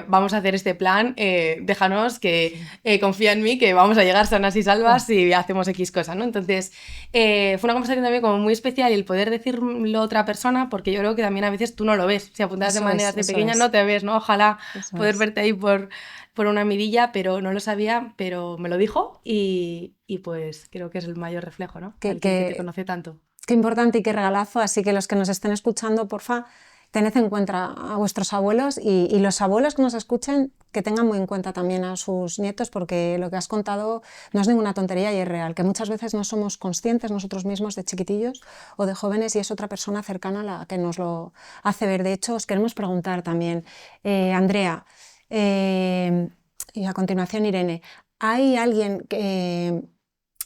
vamos a hacer este plan, déjanos que confía en mí, que vamos a llegar sanas y salvas si hacemos X cosa, ¿no? Entonces, fue una conversación también como muy especial y el poder decirlo a otra persona, porque yo creo que también a veces tú no lo ves. Si apuntas de maneras de pequeña no te ves, ¿no? Ojalá poder verte ahí por una mirilla, pero no lo sabía, pero me lo dijo y pues creo que es el mayor reflejo, ¿no? Que te conoce tanto. Qué importante y qué regalazo, así que los que nos estén escuchando, porfa, tened en cuenta a vuestros abuelos y los abuelos que nos escuchen, que tengan muy en cuenta también a sus nietos, porque lo que has contado no es ninguna tontería y es real, que muchas veces no somos conscientes nosotros mismos de chiquitillos o de jóvenes y es otra persona cercana la que nos lo hace ver. De hecho, os queremos preguntar también, Andrea, y a continuación Irene, ¿hay alguien en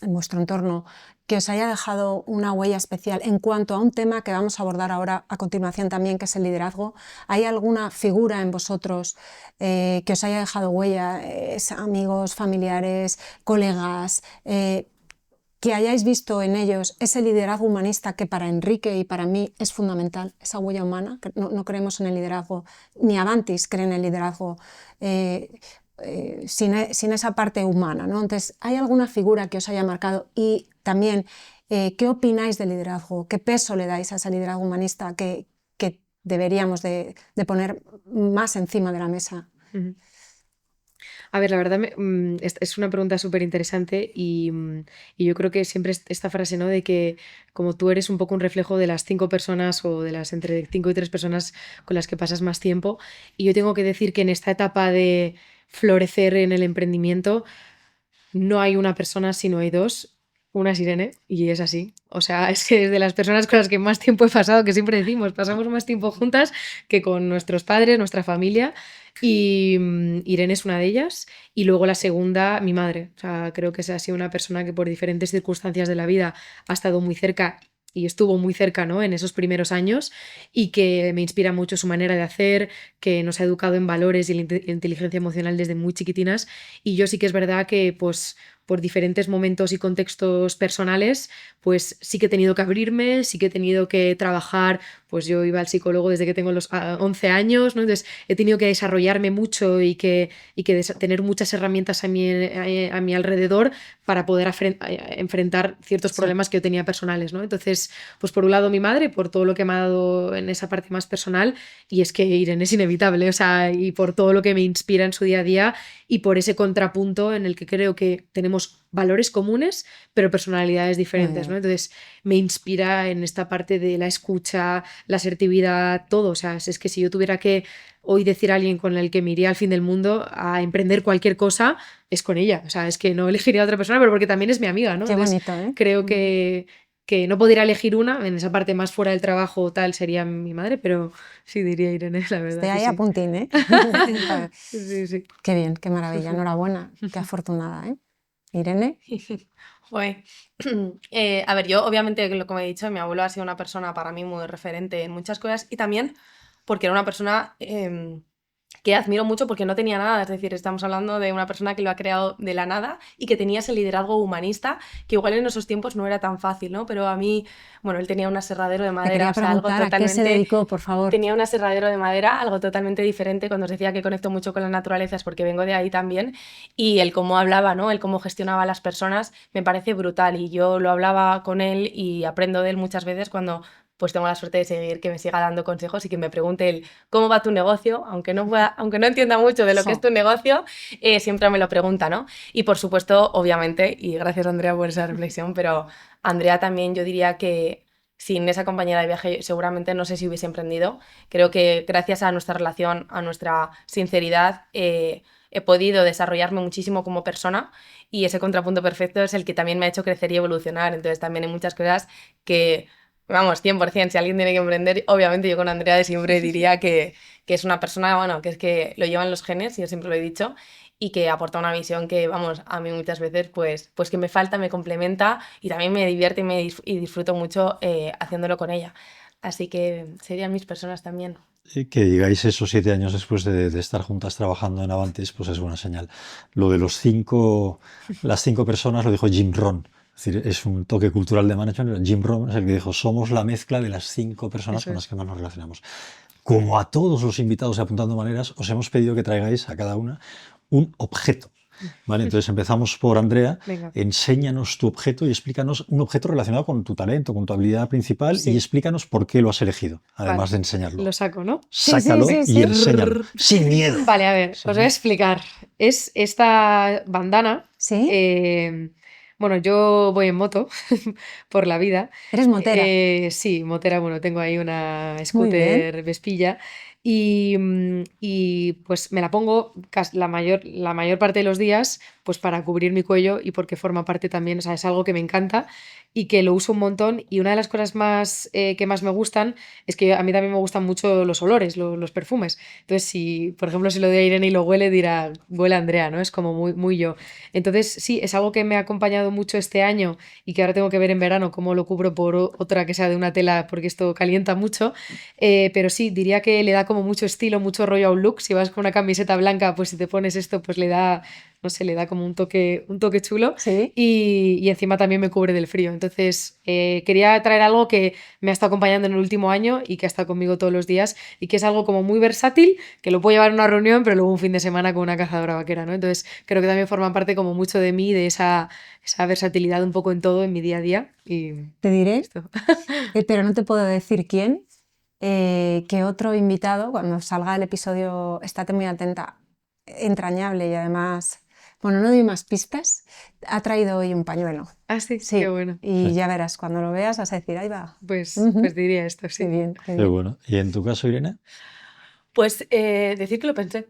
vuestro entorno que os haya dejado una huella especial en cuanto a un tema que vamos a abordar ahora a continuación también, que es el liderazgo? ¿Hay alguna figura en vosotros que os haya dejado huella, amigos, familiares, colegas, que hayáis visto en ellos ese liderazgo humanista que para Enrique y para mí es fundamental, esa huella humana? Que no creemos en el liderazgo, ni Avantis cree en el liderazgo sin esa parte humana, ¿no? Entonces, ¿hay alguna figura que os haya marcado? Y también, ¿qué opináis del liderazgo? ¿Qué peso le dais a ese liderazgo humanista que deberíamos de poner más encima de la mesa? A ver, la verdad es una pregunta súper interesante y yo creo que siempre esta frase, ¿no? De que como tú eres un poco un reflejo de las 5 personas o de las entre 5 y 3 personas con las que pasas más tiempo. Y yo tengo que decir que en esta etapa de florecer en el emprendimiento no hay una persona, sino hay dos. Una es Irene y es así. O sea, es que es de las personas con las que más tiempo he pasado, que siempre decimos, pasamos más tiempo juntas que con nuestros padres, nuestra familia. Y Irene es una de ellas. Y luego la segunda, mi madre. O sea, creo que esa ha sido una persona que por diferentes circunstancias de la vida ha estado muy cerca y estuvo muy cerca, ¿no? En esos primeros años y que me inspira mucho su manera de hacer, que nos ha educado en valores y en inteligencia emocional desde muy chiquitinas. Y yo sí que es verdad que, pues, por diferentes momentos y contextos personales, pues sí que he tenido que abrirme, sí que he tenido que trabajar, pues yo iba al psicólogo desde que tengo los 11 años, ¿no? Entonces he tenido que desarrollarme mucho y que tener muchas herramientas a mi alrededor para poder enfrentar ciertos Sí. problemas que yo tenía personales, ¿no? Entonces, pues por un lado mi madre, por todo lo que me ha dado en esa parte más personal, y es que Irene es inevitable, o sea, y por todo lo que me inspira en su día a día y por ese contrapunto en el que creo que tenemos valores comunes, pero personalidades diferentes, ¿no? Entonces me inspira en esta parte de la escucha, la asertividad, todo. O sea, es que si yo tuviera que hoy decir a alguien con el que me iría al fin del mundo a emprender cualquier cosa, es con ella. O sea, es que no elegiría a otra persona, pero porque también es mi amiga, ¿no? Qué Entonces, bonito, ¿eh? creo que no podría elegir una, en esa parte más fuera del trabajo o tal sería mi madre, pero sí diría Irene, la verdad. Estoy ahí que a sí. puntín, ¿eh? Sí, sí. Qué bien, qué maravilla. Enhorabuena, qué afortunada, ¿eh? Irene. Joder. A ver, yo obviamente, lo como he dicho, mi abuelo ha sido una persona para mí muy referente en muchas cosas y también porque era una persona que admiro mucho porque no tenía nada, es decir, estamos hablando de una persona que lo ha creado de la nada y que tenía ese liderazgo humanista que igual en esos tiempos no era tan fácil, ¿no? Pero a mí, bueno, él tenía un aserradero de Te madera, quería o sea, algo preguntar a qué se totalmente... dedicó, por favor. Tenía un aserradero de madera, algo totalmente diferente. Cuando os decía que conecto mucho con la naturaleza es porque vengo de ahí también. Y el cómo hablaba, ¿no? El cómo gestionaba a las personas me parece brutal. Y yo lo hablaba con él y aprendo de él muchas veces cuando pues tengo la suerte de seguir que me siga dando consejos y que me pregunte él cómo va tu negocio, aunque no entienda mucho de lo que es tu negocio, siempre me lo pregunta, ¿no? Y por supuesto, obviamente, y gracias Andrea por esa reflexión, pero Andrea también yo diría que sin esa compañera de viaje seguramente no sé si hubiese emprendido. Creo que gracias a nuestra relación, a nuestra sinceridad, he podido desarrollarme muchísimo como persona y ese contrapunto perfecto es el que también me ha hecho crecer y evolucionar. Entonces también hay muchas cosas que, vamos, 100%, si alguien tiene que emprender, obviamente yo con Andrea de siempre diría que es una persona, bueno, que es que lo llevan los genes, yo siempre lo he dicho, y que aporta una visión que, vamos, a mí muchas veces, pues que me falta, me complementa y también me divierte y disfruto mucho haciéndolo con ella. Así que serían mis personas también. Y que digáis eso 7 años después de estar juntas trabajando en Avantis, pues es buena señal. Lo de las 5 personas lo dijo Jim Rohn. Es decir, es un toque cultural de management. Jim Rohn es el que dijo, somos la mezcla de las 5 personas Eso con es. las que más nos relacionamos. Como a todos los invitados Apuntando Maneras, os hemos pedido que traigáis a cada una un objeto. Vale, entonces empezamos por Andrea. Venga. Enséñanos tu objeto y explícanos un objeto relacionado con tu talento, con tu habilidad principal Sí. y explícanos por qué lo has elegido, además Vale. de enseñarlo. Lo saco, ¿no? Sácalo sí, y sí. enséñalo, sin miedo. Vale, a ver, Sí. os voy a explicar. Es esta bandana. ¿Sí? Bueno, yo voy en moto por la vida. ¿Eres motera? Sí, motera, bueno, tengo ahí una Muy bien. scooter Vespilla y pues me la pongo la mayor parte de los días pues para cubrir mi cuello y porque forma parte también, o sea, es algo que me encanta y que lo uso un montón y una de las cosas más que más me gustan es que a mí también me gustan mucho los olores, los perfumes. Entonces, si, por ejemplo, si lo de Irene y lo huele, dirá, huele a Andrea, ¿no? Es como muy, muy yo. Entonces, sí, es algo que me ha acompañado mucho este año y que ahora tengo que ver en verano cómo lo cubro por otra que sea de una tela, porque esto calienta mucho. Pero sí, diría que le da como mucho estilo, mucho rollo a un look. Si vas con una camiseta blanca, pues si te pones esto, pues le da, no sé, le da como un toque chulo. Sí. Y encima también me cubre del frío. Entonces, quería traer algo que me ha estado acompañando en el último año y que ha estado conmigo todos los días y que es algo como muy versátil, que lo puedo llevar a una reunión, pero luego un fin de semana con una cazadora vaquera, ¿no? Entonces, creo que también forman parte como mucho de mí, de esa versatilidad un poco en todo, en mi día a día. Y Te diré, esto. pero no te puedo decir quién, que otro invitado, cuando salga el episodio, estate muy atenta, entrañable y además, bueno, no doy más pistas, ha traído hoy un pañuelo. Ah, sí, Sí, qué bueno. y ya verás, cuando lo veas vas a decir, ahí va. Pues, Ujú. pues diría esto, sí. Qué bien, qué Qué bien. bueno. ¿Y en tu caso, Irene? Pues decir que lo pensé,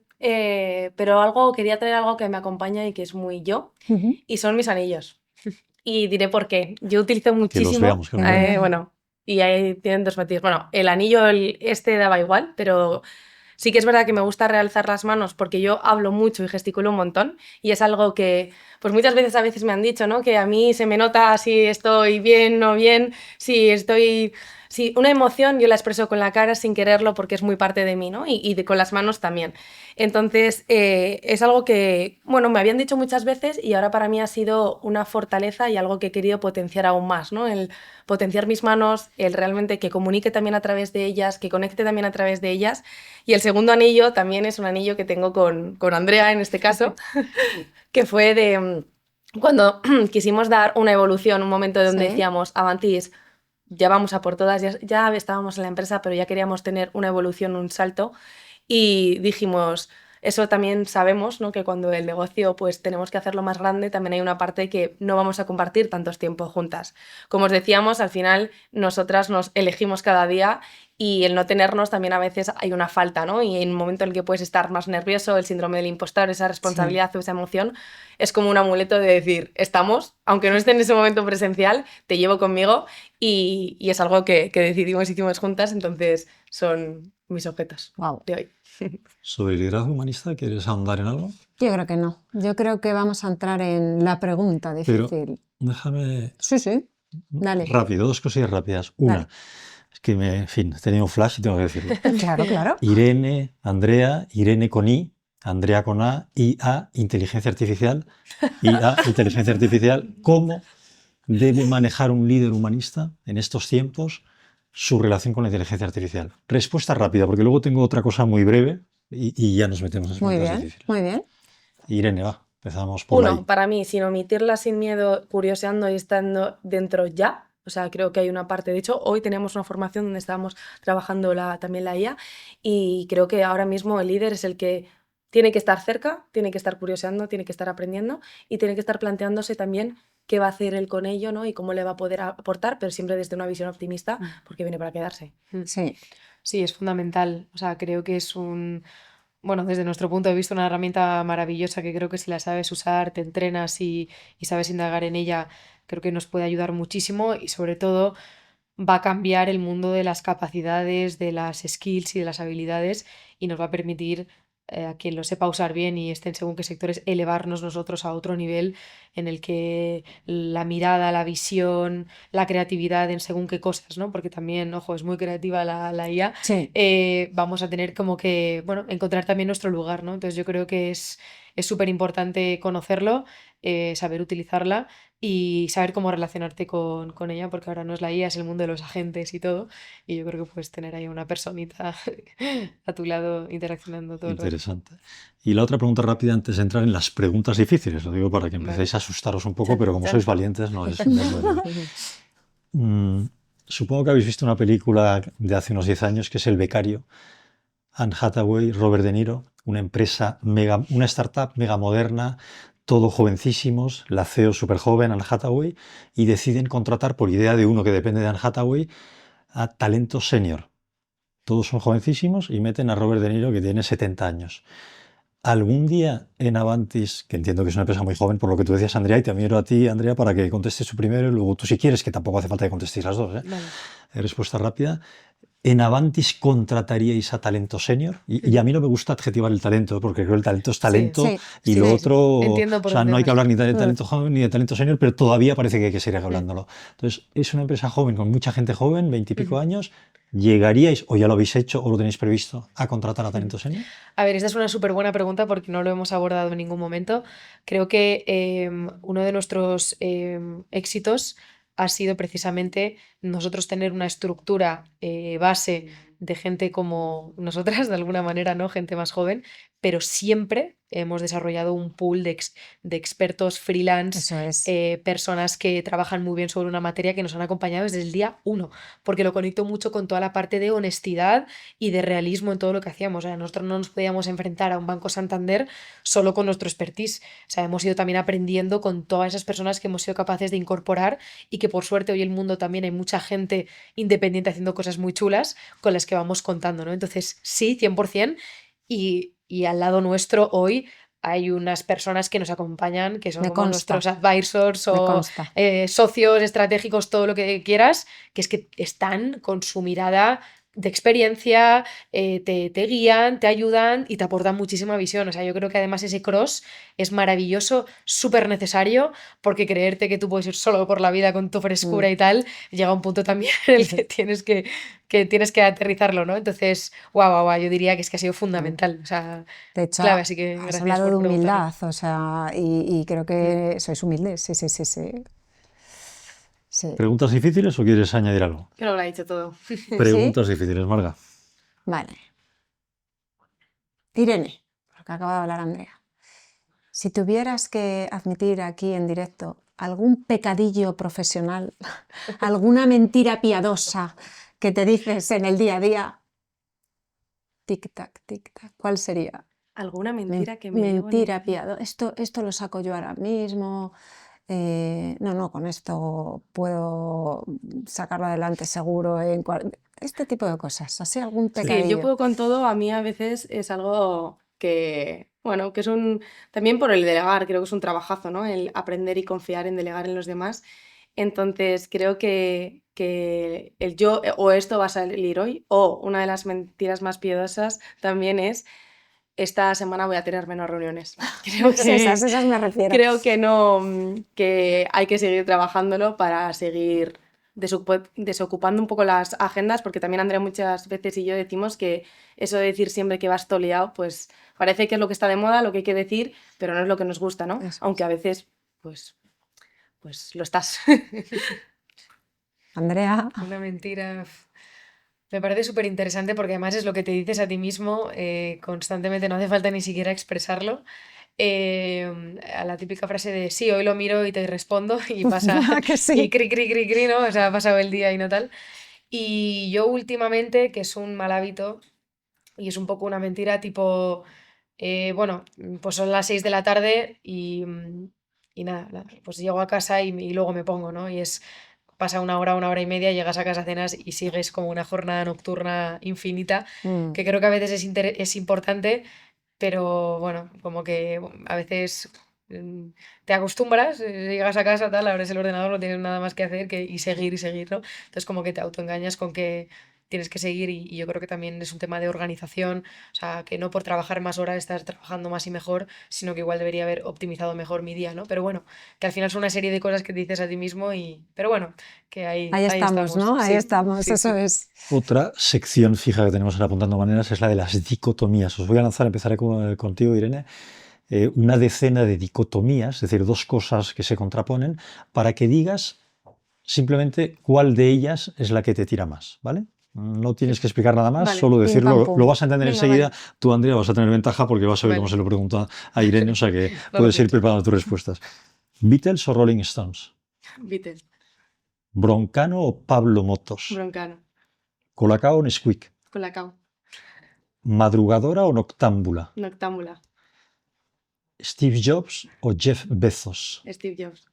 pero quería traer algo que me acompaña y que es muy yo, Ujú. y son mis anillos. Y diré por qué. Yo utilizo Que los muchísimo. veamos, que los veamos. Bueno, y ahí tienen dos motivos. Bueno, el anillo este daba igual, pero sí que es verdad que me gusta realzar las manos porque yo hablo mucho y gesticulo un montón y es algo que pues muchas veces a veces me han dicho, ¿no? Que a mí se me nota si estoy bien o bien, si estoy... Si una emoción yo la expreso con la cara sin quererlo porque es muy parte de mí, ¿no? Con las manos también. Entonces, es algo que, bueno, me habían dicho muchas veces y ahora para mí ha sido una fortaleza y algo que he querido potenciar aún más, ¿no? El potenciar mis manos, el realmente que comunique también a través de ellas, que conecte también a través de ellas. Y el segundo anillo también es un anillo que tengo con Andrea, en este caso, que fue de cuando quisimos dar una evolución, un momento donde Sí. decíamos, Avantis, ya vamos a por todas, ya estábamos en la empresa, pero ya queríamos tener una evolución, un salto, y dijimos, eso también sabemos, ¿no? Que cuando el negocio pues tenemos que hacerlo más grande, también hay una parte que no vamos a compartir tantos tiempos juntas. Como os decíamos, al final nosotras nos elegimos cada día y el no tenernos también a veces hay una falta, ¿no? Y en un momento en el que puedes estar más nervioso, el síndrome del impostor, esa responsabilidad o esa emoción, es como un amuleto de decir, estamos, aunque no esté en ese momento presencial, te llevo conmigo y es algo que decidimos y hicimos juntas, entonces son mis objetos Wow. de hoy. ¿Sobre el liderazgo humanista quieres ahondar en algo? Yo creo que no. Yo creo que vamos a entrar en la pregunta Pero difícil. déjame Sí, sí. Dale. rápido, dos cosillas rápidas. Una, Dale. es que en fin, he tenido un flash y tengo que decirlo. Claro, claro. Irene, Andrea, Irene con I, Andrea con A, IA, inteligencia artificial, IA, inteligencia artificial. ¿Cómo debe manejar un líder humanista en estos tiempos su relación con la inteligencia artificial? Respuesta rápida, porque luego tengo otra cosa muy breve y ya nos metemos en Muy preguntas bien, difíciles. muy bien. Irene, va, empezamos por la I. Uno, para mí, sin omitirla, sin miedo, curioseando y estando dentro ya. O sea, creo que hay una parte. De hecho, hoy teníamos una formación donde estábamos trabajando también la IA y creo que ahora mismo el líder es el que tiene que estar cerca, tiene que estar curioseando, tiene que estar aprendiendo y tiene que estar planteándose también qué va a hacer él con ello, ¿no? Y cómo le va a poder aportar, pero siempre desde una visión optimista porque viene para quedarse. Sí. Sí, es fundamental. O sea, creo que es bueno, desde nuestro punto de vista, una herramienta maravillosa que creo que si la sabes usar, te entrenas y sabes indagar en ella, creo que nos puede ayudar muchísimo y sobre todo va a cambiar el mundo de las capacidades, de las skills y de las habilidades y nos va a permitir a quien lo sepa usar bien y esté en según qué sectores, elevarnos nosotros a otro nivel en el que la mirada, la visión, la creatividad en según qué cosas, ¿no? Porque también, ojo, es muy creativa la IA, Sí. vamos a tener como que, bueno, encontrar también nuestro lugar, ¿no? Entonces yo creo que es súper importante conocerlo, saber utilizarla y saber cómo relacionarte con ella, porque ahora no es la IA, es el mundo de los agentes y todo, y yo creo que puedes tener ahí una personita a tu lado interaccionando todo el rato. Interesante. Y la otra pregunta rápida antes de entrar en las preguntas difíciles, lo digo para que empecéis a asustaros un poco, pero como sois valientes no es bueno. Supongo que habéis visto una película de hace unos 10 años que es El Becario. Anne Hathaway, Robert De Niro, una empresa una startup mega moderna, todo jovencísimos, la CEO súper joven, Anne Hathaway, y deciden contratar por idea de uno que depende de Anne Hathaway a talento senior. Todos son jovencísimos y meten a Robert De Niro que tiene 70 años. ¿Algún día en Avantis, que entiendo que es una empresa muy joven por lo que tú decías, Andrea, y te miro a ti, Andrea, para que contestes tú primero y luego tú si quieres, que tampoco hace falta que contestéis las dos, Vale. respuesta rápida. ¿En Avantis contrataríais a talento senior? Y a mí no me gusta adjetivar el talento, porque creo que el talento es talento Sí, y sí, lo sí. otro, Entiendo o por sea, dónde no hay que vas. hablar ni de talento joven ni de talento senior, pero todavía parece que hay que seguir hablándolo. Entonces, es una empresa joven, con mucha gente joven, 20 y pico años. ¿Llegaríais, o ya lo habéis hecho, o lo tenéis previsto, a contratar a talento senior? A ver, esta es una súper buena pregunta porque no lo hemos abordado en ningún momento. Creo que uno de nuestros éxitos ha sido precisamente nosotros tener una estructura base de gente como nosotras, de alguna manera, ¿no? Gente más joven, pero siempre hemos desarrollado un pool de expertos freelance, Eso es. personas que trabajan muy bien sobre una materia que nos han acompañado desde el día uno, porque lo conecto mucho con toda la parte de honestidad y de realismo en todo lo que hacíamos. O sea, nosotros no nos podíamos enfrentar a un Banco Santander solo con nuestro expertise. O sea, hemos ido también aprendiendo con todas esas personas que hemos sido capaces de incorporar y que por suerte hoy en el mundo también hay mucha gente independiente haciendo cosas muy chulas con las que vamos contando, ¿no? Entonces, sí, 100%. Y al lado nuestro hoy hay unas personas que nos acompañan, que son Me como consta, nuestros advisors me o consta. socios estratégicos, todo lo que quieras, que es que están con su mirada de experiencia, te guían, te ayudan y te aportan muchísima visión. O sea, yo creo que además ese cross es maravilloso, súper necesario, porque creerte que tú puedes ir solo por la vida con tu frescura Mm. y tal, llega a un punto también en el que tienes que aterrizarlo, ¿no? Entonces, guau, yo diría que es que ha sido fundamental. O sea, De hecho, clave, así que has gracias hablado por de preguntarlo. humildad, o sea, y creo que sois humildes, sí, sí, sí, sí. Sí. ¿Preguntas difíciles o quieres añadir algo? Creo que lo ha dicho todo. Preguntas difíciles, Marga. Vale. Irene, porque acaba de hablar Andrea. Si tuvieras que admitir aquí en directo algún pecadillo profesional, alguna mentira piadosa que te dices en el día a día, tic-tac, ¿cuál sería? ¿Alguna mentira que me digo en el Mentira día? piadosa. Esto lo saco yo ahora mismo. No, con esto puedo sacarlo adelante seguro. Este tipo de cosas. Así algún Sí, yo pecadillo. puedo con todo. A mí a veces es algo que, bueno, que es un... También por el delegar, creo que es un trabajazo, ¿no? El aprender y confiar en delegar en los demás. Entonces, creo que el yo o esto va a salir hoy, o una de las mentiras más piadosas también es, esta semana voy a tener menos reuniones. Creo Esas me refiero. creo que no, que hay que seguir trabajándolo para seguir desocupando un poco las agendas, porque también Andrea muchas veces y yo decimos que eso de decir siempre que vas todo liado, pues parece que es lo que está de moda, lo que hay que decir, pero no es lo que nos gusta, ¿no? Eso Aunque es. a veces, pues lo estás. Andrea, Una mentira. Me parece súper interesante porque además es lo que te dices a ti mismo constantemente, no hace falta ni siquiera expresarlo. A la típica frase de sí, hoy lo miro y te respondo y pasa que y sí. cri, ¿no? O sea, ha pasado el día y no tal. Y yo últimamente, que es un mal hábito y es un poco una mentira, tipo, bueno, pues son las 6 de la tarde y nada, pues llego a casa y luego me pongo, ¿no? Y pasa una hora y media, llegas a casa, cenas y sigues como una jornada nocturna infinita, Mm. que creo que a veces es importante, pero bueno, como que a veces te acostumbras, llegas a casa, tal, abres el ordenador, no tienes nada más que hacer y seguir, ¿no? Entonces como que te autoengañas con que tienes que seguir y yo creo que también es un tema de organización, o sea, que no por trabajar más horas estás trabajando más y mejor, sino que igual debería haber optimizado mejor mi día, ¿no? Pero bueno, que al final son una serie de cosas que te dices a ti mismo pero bueno, que ahí estamos, estamos. ¿no? Ahí Sí, estamos, sí, eso sí. es. Otra sección fija que tenemos en Apuntando Maneras es la de las dicotomías. Os voy a lanzar, empezaré contigo, Irene, una decena de dicotomías, es decir, dos cosas que se contraponen, para que digas simplemente cuál de ellas es la que te tira más, ¿vale? No tienes que explicar nada más, Vale. solo Pim, decirlo, pam, pum. lo vas a entender Venga, enseguida. vale. Tú, Andrea, vas a tener ventaja porque vas a oír Vale. cómo se lo pregunta a Irene, o sea que No lo puedes ir pienso. preparando tus respuestas. ¿Beatles o Rolling Stones? Beatles, ¿Broncano o Pablo Motos? Broncano, ¿Colacao o Nesquik? Colacao, ¿Madrugadora o noctámbula? Noctámbula, ¿Steve Jobs o Jeff Bezos? Steve Jobs,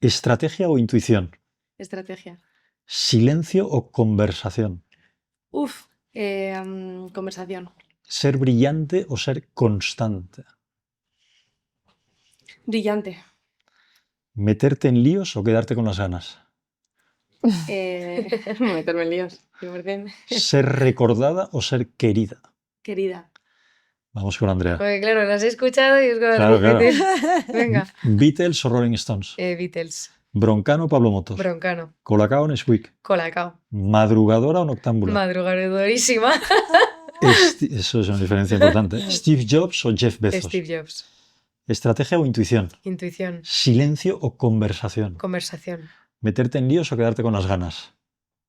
¿Estrategia o intuición? estrategia. ¿Silencio o conversación? Conversación. ¿Ser brillante o ser constante? Brillante. ¿Meterte en líos o quedarte con las ganas? Meterme en líos. 100%. ¿Ser recordada o ser querida? Querida. Vamos con Andrea. Porque claro, las he escuchado y es como Claro, claro. repetir. Venga. ¿Beatles o Rolling Stones? Beatles, ¿Broncano o Pablo Motos? Broncano, ¿Colacao o Nesquik? Colacao, ¿Madrugadora o noctámbula? madrugadorísima. Eso es una diferencia importante. ¿Steve Jobs o Jeff Bezos? Steve Jobs, ¿Estrategia o intuición? intuición, ¿Silencio o conversación? conversación. ¿Meterte en líos o quedarte con las ganas?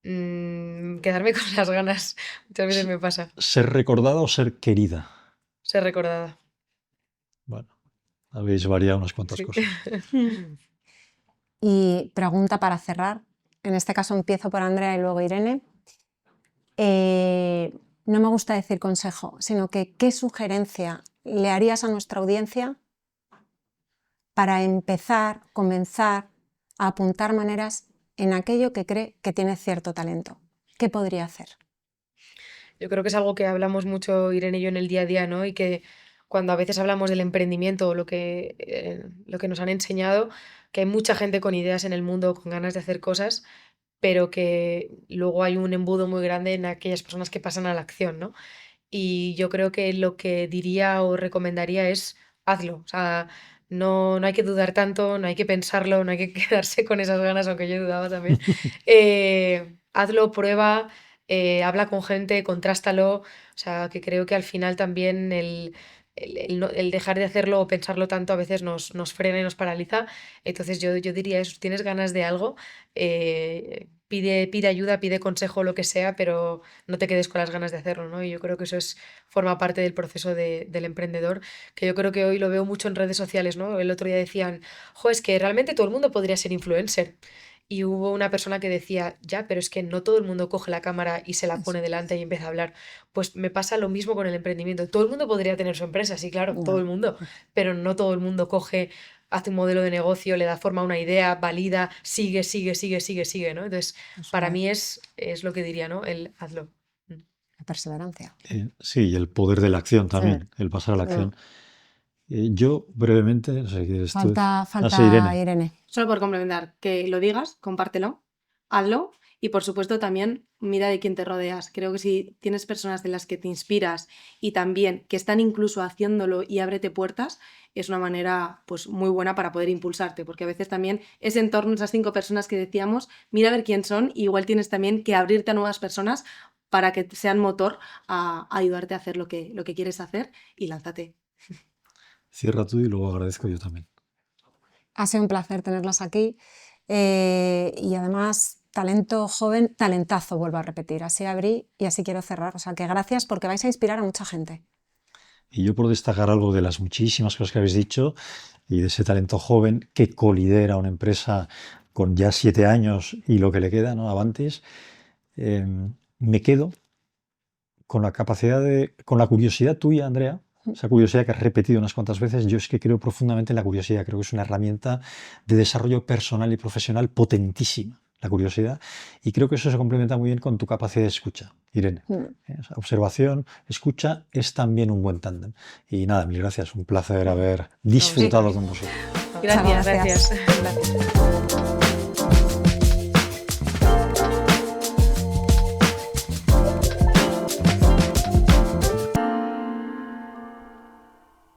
Quedarme con las ganas. Muchas veces me pasa. ¿Ser recordada o ser querida? ser recordada. Bueno, habéis variado unas cuantas Sí. cosas. Y pregunta para cerrar. En este caso empiezo por Andrea y luego Irene. No me gusta decir consejo, sino que ¿qué sugerencia le harías a nuestra audiencia para empezar, comenzar a apuntar maneras en aquello que cree que tiene cierto talento? ¿Qué podría hacer? Yo creo que es algo que hablamos mucho Irene y yo en el día a día, ¿no? Y que cuando a veces hablamos del emprendimiento o lo que nos han enseñado, que hay mucha gente con ideas en el mundo, con ganas de hacer cosas, pero que luego hay un embudo muy grande en aquellas personas que pasan a la acción, ¿no? Y yo creo que lo que diría o recomendaría es hazlo. O sea, no hay que dudar tanto, no hay que pensarlo, no hay que quedarse con esas ganas, aunque yo dudaba también. Hazlo, prueba, habla con gente, contrástalo. O sea, que creo que al final también el dejar de hacerlo o pensarlo tanto a veces nos frena y nos paraliza. Entonces yo diría eso, si tienes ganas de algo, pide ayuda, pide consejo, lo que sea, pero no te quedes con las ganas de hacerlo, ¿no? Y yo creo que eso forma parte del proceso del emprendedor, que yo creo que hoy lo veo mucho en redes sociales, ¿no? El otro día decían, jo, es que realmente todo el mundo podría ser influencer. Y hubo una persona que decía, ya, pero es que no todo el mundo coge la cámara y se la pone delante y empieza a hablar. Pues me pasa lo mismo con el emprendimiento. Todo el mundo podría tener su empresa, sí, claro, todo el mundo, pero no todo el mundo hace un modelo de negocio, le da forma a una idea, valida, sigue, ¿no? Entonces, para mí es lo que diría, ¿no? El hazlo. La perseverancia. Sí, y el poder de la acción también, el pasar a la acción. Yo brevemente, no sé, ¿quieres tú? Falta Sí, Irene. Irene. Solo por complementar, que lo digas, compártelo, hazlo y por supuesto también mira de quién te rodeas. Creo que si tienes personas de las que te inspiras y también que están incluso haciéndolo y ábrete puertas, es una manera pues muy buena para poder impulsarte, porque a veces también ese entorno, esas 5 personas que decíamos, mira a ver quién son, y igual tienes también que abrirte a nuevas personas para que sean motor a ayudarte a hacer lo que quieres hacer y lánzate. Cierra tú y luego agradezco yo también. Ha sido un placer tenerlas aquí y además talento joven, talentazo, vuelvo a repetir. Así abrí y así quiero cerrar. O sea que gracias porque vais a inspirar a mucha gente. Y yo por destacar algo de las muchísimas cosas que habéis dicho y de ese talento joven que colidera una empresa con ya 7 años y lo que le queda, ¿no? Avantis, me quedo con la capacidad con la curiosidad tuya, Andrea, esa curiosidad que has repetido unas cuantas veces. Yo es que creo profundamente en la curiosidad, creo que es una herramienta de desarrollo personal y profesional potentísima, la curiosidad, y creo que eso se complementa muy bien con tu capacidad de escucha, Irene. Observación, escucha es también un buen tándem. Y nada, mil gracias, un placer haber disfrutado con vosotros. Gracias.